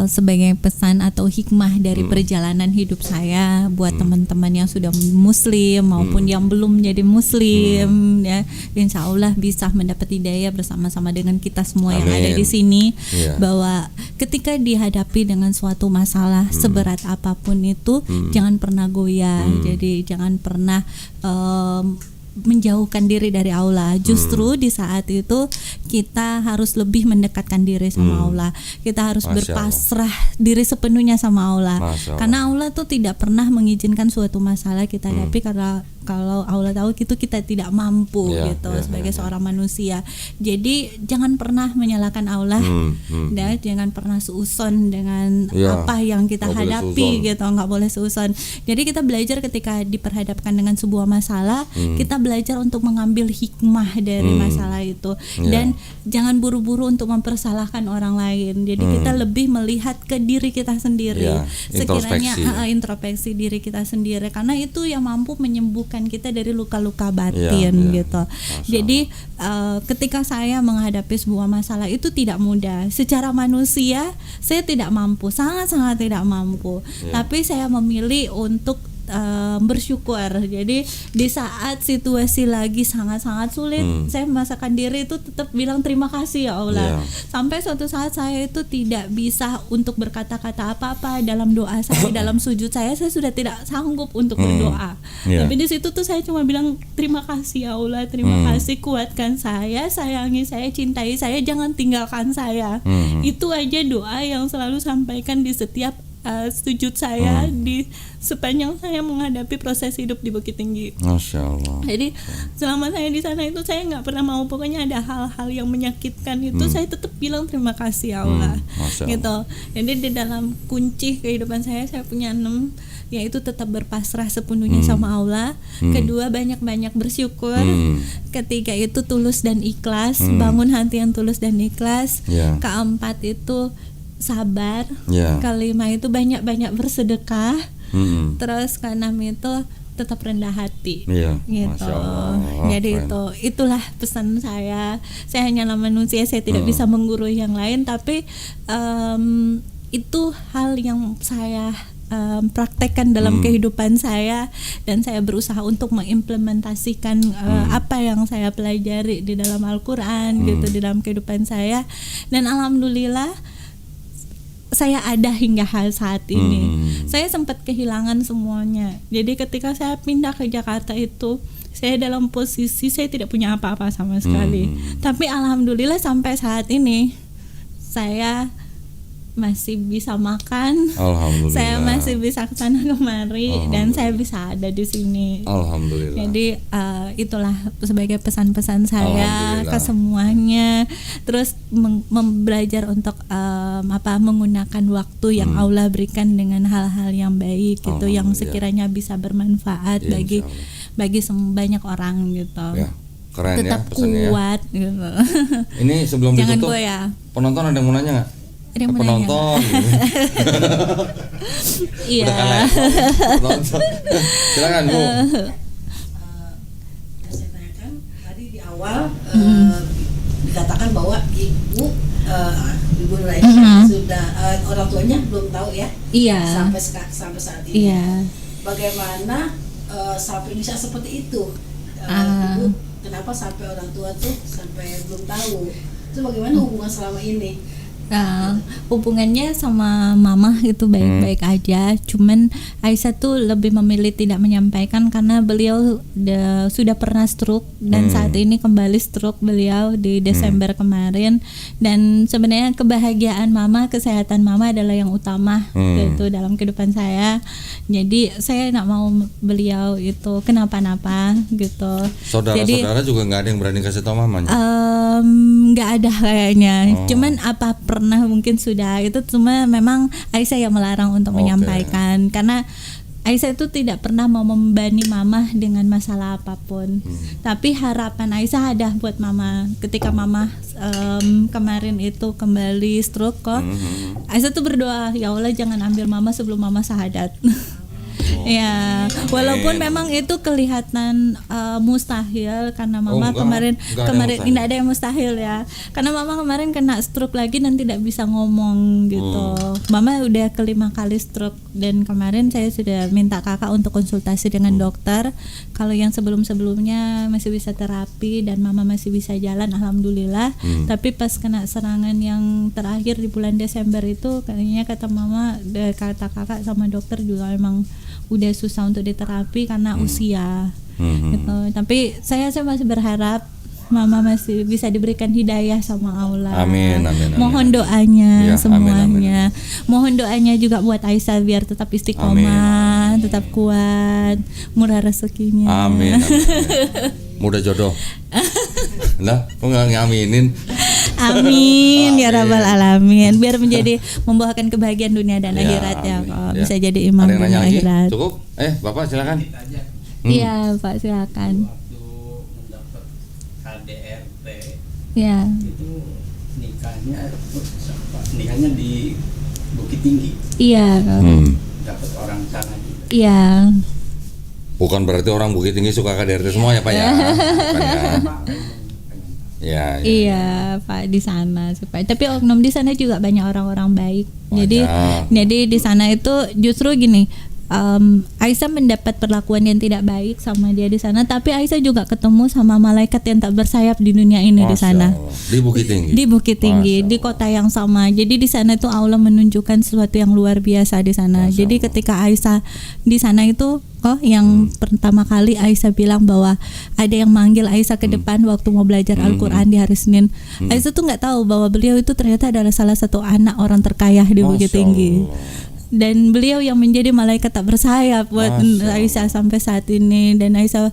sebagai pesan atau hikmah dari perjalanan hidup saya buat teman-teman yang sudah Muslim maupun yang belum menjadi Muslim, ya, insya Allah bisa mendapat hidayah bersama-sama dengan kita semua yang ada Amin. di sini, Iya. bahwa ketika dihadapi dengan suatu masalah seberat apapun itu, jangan pernah goyah. Jadi jangan pernah menjauhkan diri dari Allah. Justru di saat itu kita harus lebih mendekatkan diri sama Allah. Kita harus Masya Allah. berpasrah diri sepenuhnya sama Allah. Masya Allah. Karena Allah tuh tidak pernah mengizinkan suatu masalah kita hadapi karena kalau Allah tahu itu kita tidak mampu Ya, gitu ya, sebagai ya, ya. seorang manusia. Jadi jangan pernah menyalahkan Allah. Dan jangan pernah seuzon dengan Ya, apa yang kita nggak boleh hadapi seuzon. gitu, nggak boleh seuzon. Jadi kita belajar ketika diperhadapkan dengan sebuah masalah, kita belajar untuk mengambil hikmah dari masalah itu, Ya. dan jangan buru-buru untuk mempersalahkan orang lain. Jadi kita lebih melihat ke diri kita sendiri, Ya, sekiranya introspeksi. introspeksi diri kita sendiri, karena itu yang mampu menyembuhkan kita dari luka-luka batin Ya, ya. gitu. Jadi ketika saya menghadapi sebuah masalah itu tidak mudah. Secara manusia saya tidak mampu, sangat-sangat tidak mampu. Ya. Tapi saya memilih untuk bersyukur. Jadi di saat situasi lagi sangat-sangat sulit, saya memaksakan diri itu tetap bilang terima kasih ya Allah. Ya. Sampai suatu saat saya itu tidak bisa untuk berkata-kata apa-apa dalam doa saya, dalam sujud saya sudah tidak sanggup untuk berdoa. Ya. Tapi di situ tuh saya cuma bilang terima kasih ya Allah, terima kasih, kuatkan saya, sayangi saya, cintai saya, jangan tinggalkan saya. Itu aja doa yang selalu sampaikan di setiap sujud saya di sepanjang saya menghadapi proses hidup di Bukit Tinggi. Masya Allah. Jadi selama saya di sana itu saya nggak pernah mau, pokoknya ada hal-hal yang menyakitkan itu saya tetap bilang terima kasih ya Allah, Masya Allah. gitu. Jadi di dalam kunci kehidupan saya punya 6, yaitu tetap berpasrah sepenuhnya sama Allah. Kedua, banyak-banyak bersyukur. Ketiga itu tulus dan ikhlas, bangun hati yang tulus dan ikhlas. Ya. Keempat itu sabar. Ya. Kelima itu banyak-banyak bersedekah. Terus keenam itu tetap rendah hati. Iya, Gitu. Masya Allah. Jadi Keren. itulah pesan saya. Saya hanyalah manusia, saya tidak bisa menggurui yang lain, tapi itu hal yang saya praktekkan dalam kehidupan saya, dan saya berusaha untuk mengimplementasikan apa yang saya pelajari di dalam Al-Quran gitu di dalam kehidupan saya. Dan alhamdulillah saya ada hingga saat ini. Saya sempat kehilangan semuanya. Jadi ketika saya pindah ke Jakarta itu, saya dalam posisi saya tidak punya apa-apa sama sekali. Tapi alhamdulillah sampai saat ini saya masih bisa makan. Alhamdulillah. Saya masih bisa kesana kemari dan saya bisa ada di sini. Alhamdulillah. Jadi itulah sebagai pesan-pesan saya Alhamdulillah. ke semuanya. Terus belajar untuk menggunakan waktu yang Allah berikan dengan hal-hal yang baik gitu, yang Alhamdulillah. sekiranya bisa bermanfaat Ya, bagi insyaallah. banyak orang gitu. Ya, keren Tetap ya pesannya ya. kuat gitu. Ini sebelum Jangan ditutup, goyah. penonton ada yang mau nanya nggak? Ada yang mau nanya Penonton. gitu. Iya. Udah kalah. Penonton. Silakan Bu. Saya tanyakan tadi di awal dikatakan bahwa ibu Nur Aisyah sudah orang tuanya belum tahu ya Iya. sampai saat ini. Iya. Bagaimana sampai bisa seperti itu? Ibu kenapa sampai orang tua tuh sampai belum tahu? Itu bagaimana hubungan selama ini? Nah, hubungannya sama mama itu baik-baik aja. Cuman Aisyah tuh lebih memilih tidak menyampaikan karena beliau sudah pernah stroke dan saat ini kembali stroke beliau di Desember kemarin. Dan sebenarnya kebahagiaan mama, kesehatan mama adalah yang utama gitu dalam kehidupan saya. Jadi saya nggak mau beliau itu kenapa-napa gitu. Saudara-saudara juga nggak ada yang berani kasih tahu mamanya. Nggak ada kayaknya. Cuman apa pernah mungkin sudah itu, cuma memang Aisyah yang melarang untuk menyampaikan karena Aisyah itu tidak pernah mau membebani mama dengan masalah apapun. Tapi harapan Aisyah ada buat mama ketika mama kemarin itu kembali stroke kok. Aisyah tuh berdoa, ya Allah jangan ambil mama sebelum mama syahadat. Ya, walaupun memang itu kelihatan mustahil karena mama kemarin tidak ada yang mustahil ya. Karena mama kemarin kena stroke lagi dan tidak bisa ngomong gitu. Mama udah kelima kali stroke dan kemarin saya sudah minta kakak untuk konsultasi dengan dokter. Kalau yang sebelum-sebelumnya masih bisa terapi dan mama masih bisa jalan, alhamdulillah. Tapi pas kena serangan yang terakhir di bulan Desember itu, kayaknya kata mama, kata kakak sama dokter juga emang udah susah untuk diterapi karena usia gitu. Tapi saya masih berharap mama masih bisa diberikan hidayah sama Allah. Amin, amin, amin. Mohon doanya Ya, semuanya. amin, amin. Mohon doanya juga buat Aisyah biar tetap istiqomah, tetap kuat, murah rezekinya. Amin, amin, amin. Mudah jodoh. Lah, kok nggak ngaminin? Amin ya rabbal alamin. Biar menjadi membawakan kebahagiaan dunia dan akhirat ya. Amin. Kok Ya. bisa jadi imam Ada yang dunia nanya lagi? akhirat. Cukup? Bapak silakan. Iya, Pak, silakan. Waktu mendapat KDRT Ya. itu nikahnya di Bukit Tinggi, Iya. dapat orang sana juga. Iya. Bukan berarti orang Bukit Tinggi suka KDRT semua ya Pak ya? Bukan ya? Ya, ya. Iya, Pak, di sana supaya. Tapi oknum di sana juga banyak orang-orang baik. Jadi di sana itu justru gini, Aisyah mendapat perlakuan yang tidak baik sama dia di sana, tapi Aisyah juga ketemu sama malaikat yang tak bersayap di dunia ini di Masya sana. Allah. Di Bukit Tinggi. Di Bukit Tinggi, Masya di kota yang sama. Jadi di sana itu Allah menunjukkan sesuatu yang luar biasa di sana. Masya Jadi Allah. ketika Aisyah di sana itu yang pertama kali Aisyah bilang bahwa ada yang manggil Aisyah ke depan waktu mau belajar Al-Quran di hari Senin. Aisyah tuh nggak tahu bahwa beliau itu ternyata adalah salah satu anak orang terkaya di Bukit Masya Tinggi. Allah. Dan beliau yang menjadi malaikat tak bersayap buat Masya Aisyah sampai saat ini. Dan Aisyah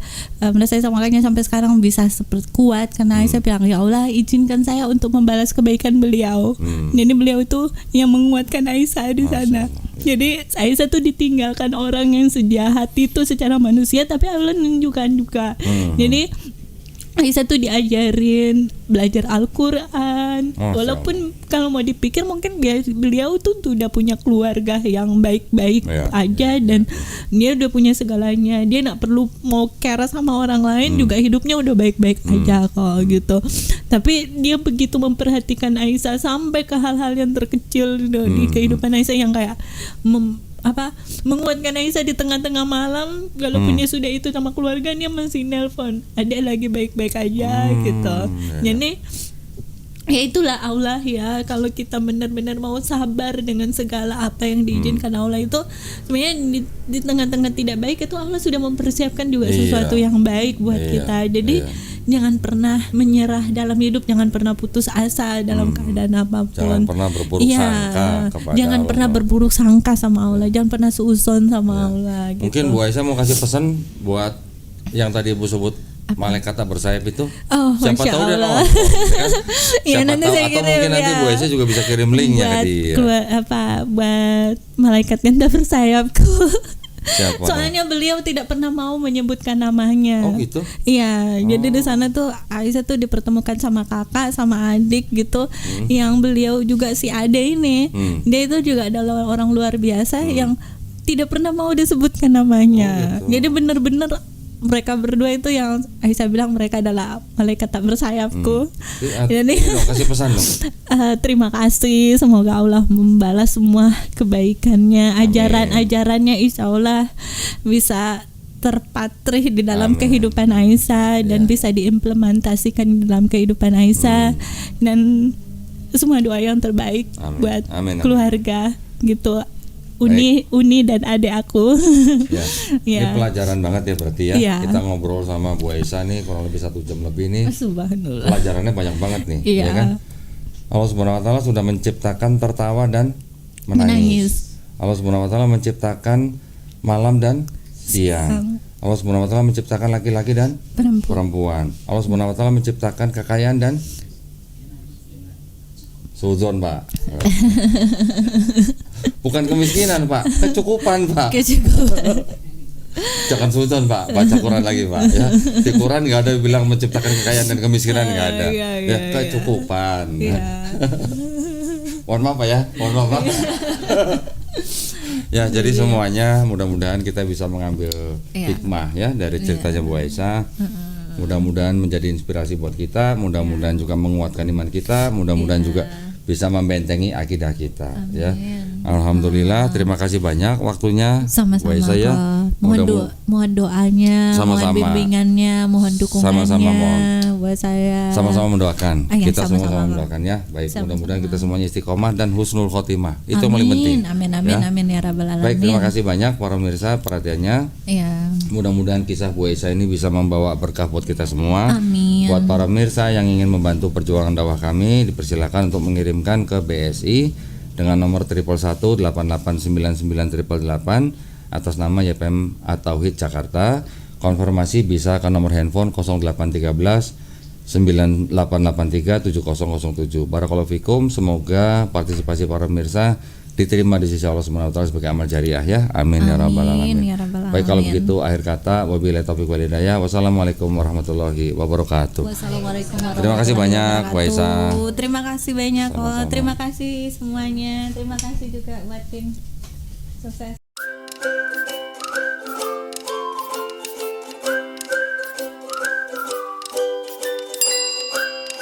merasa makanya sampai sekarang bisa seperti kuat karena Aisyah bilang, ya Allah izinkan saya untuk membalas kebaikan beliau. Jadi beliau itu yang menguatkan Aisyah di sana. Jadi Aisyah tuh ditinggalkan orang yang sejahat itu secara manusia, tapi Allah menunjukkan juga. Jadi Aisyah tuh diajarin belajar Al-Quran. Walaupun kalau mau dipikir mungkin beliau tuh udah punya keluarga yang baik-baik aja dan dia udah punya segalanya. Dia nggak perlu mau care sama orang lain, juga hidupnya udah baik-baik aja kok gitu. Tapi dia begitu memperhatikan Aisyah sampai ke hal-hal yang terkecil di kehidupan Aisyah yang kayak menguatkan Aisyah di tengah-tengah malam. Walaupun dia sudah itu sama keluarga, dia masih nelpon, ada lagi baik-baik aja gitu. Jadi Ya itulah Allah ya, kalau kita benar-benar mau sabar dengan segala apa yang diizinkan Allah itu sebenarnya di tengah-tengah tidak baik itu Allah sudah mempersiapkan juga Iya. sesuatu yang baik buat Iya, kita. Jadi jangan pernah menyerah dalam hidup, jangan pernah putus asa dalam keadaan apapun. Jangan pernah berburuk Iya, sangka kepada jangan Allah. pernah berburuk sangka sama Allah, jangan pernah suuzon sama Allah gitu. Mungkin Bu Aisyah mau kasih pesan buat yang tadi Ibu sebut malaikat tak bersayap itu. Oh, Siapa Masya tahu dia Allah. nonton, ya kan? Ya, Siapa nanti tahu, saya atau kirim, mungkin nanti ya. Bu Aisyah juga bisa kirim linknya ke dia. Buat malaikat yang tak bersayapku. Siapa? Soalnya beliau tidak pernah mau menyebutkan namanya. Oh gitu. Iya, jadi di sana tuh Aisyah tuh dipertemukan sama kakak, sama adik gitu. Yang beliau juga si Ade ini, dia itu juga adalah orang luar biasa yang tidak pernah mau disebutkan namanya. Oh, gitu. Jadi benar-benar mereka berdua itu yang Aisyah bilang mereka adalah malaikat tak bersayapku. Jadi Kasih pesan dong. terima kasih, semoga Allah membalas semua kebaikannya, ajaran-ajarannya, insya Allah bisa terpatri di dalam kehidupan Aisyah dan bisa diimplementasikan di dalam kehidupan Aisyah dan semua doa yang terbaik buat keluarga gitu. Uni dan adik aku. Ya. Ya. Ini pelajaran banget ya berarti ya. Ya. Kita ngobrol sama Bu Aisyah nih kurang lebih 1 jam lebih nih. Subhanallah. Pelajarannya banyak banget nih, Iya. ya kan? Allah Subhanahu wa taala sudah menciptakan tertawa dan menangis. Allah Subhanahu wa taala menciptakan malam dan siang. Allah Subhanahu wa taala menciptakan laki-laki dan perempuan. Allah Subhanahu wa taala menciptakan kekayaan dan suzon, Pak. Bukan kemiskinan, Pak, kecukupan, Pak. Jangan suzon, Pak. Baca Quran lagi, Pak, ya. Di Quran nggak ada bilang menciptakan kekayaan dan kemiskinan, nggak ada. Ya, kecukupan. Mohon maaf, Pak ya. Mohon maaf, Pak. Ya, jadi semuanya mudah-mudahan kita bisa mengambil hikmah ya dari ceritanya Bu Aisyah. Mudah-mudahan menjadi inspirasi buat kita, mudah-mudahan juga menguatkan iman kita, mudah-mudahan juga bisa membentengi akidah kita. Ya, alhamdulillah. Terima kasih banyak waktunya. Sama-sama. Ya. Mohon doanya, Sama-sama. mohon bimbingannya, mohon dukungannya Sama-sama mohon. buat saya. Sama-sama mendoakan. Ya, Kita sama-sama. sama-sama mendoakan ya. Baik, Sama-sama. mudah-mudahan kita semuanya istiqomah dan husnul khotimah. Itu yang paling penting. Amin, Ya. amin ya rabbal alamin. Baik, terima kasih banyak para pemirsa perhatiannya. Ya. Mudah-mudahan kisah Bu Aisyah ini bisa membawa berkah buat kita semua. Amin. Buat para pemirsa yang ingin membantu perjuangan dakwah kami, dipersilakan untuk mengirimkan ke BSI dengan nomor 111 8899 atas nama YPM At-Tauhid Jakarta. Konfirmasi bisa ke nomor handphone 0813 9883 7007. Barakallahu fikum, semoga partisipasi para pemirsa diterima di sisi Allah Subhanahu wa taala sebagai amal jariah ya. Amin ya rabbal alamin. Ya rabbal Baik, kalau alamin. begitu akhir kata wabillahi taufiq wal hidayah. Wassalamualaikum warahmatullahi wabarakatuh. Wassalamualaikum warahmatullahi Terima kasih banyak, Bu Aisyah. wabarakatuh. Terima kasih banyak. Sama-sama. Terima kasih semuanya. Terima kasih juga buat tim sukses.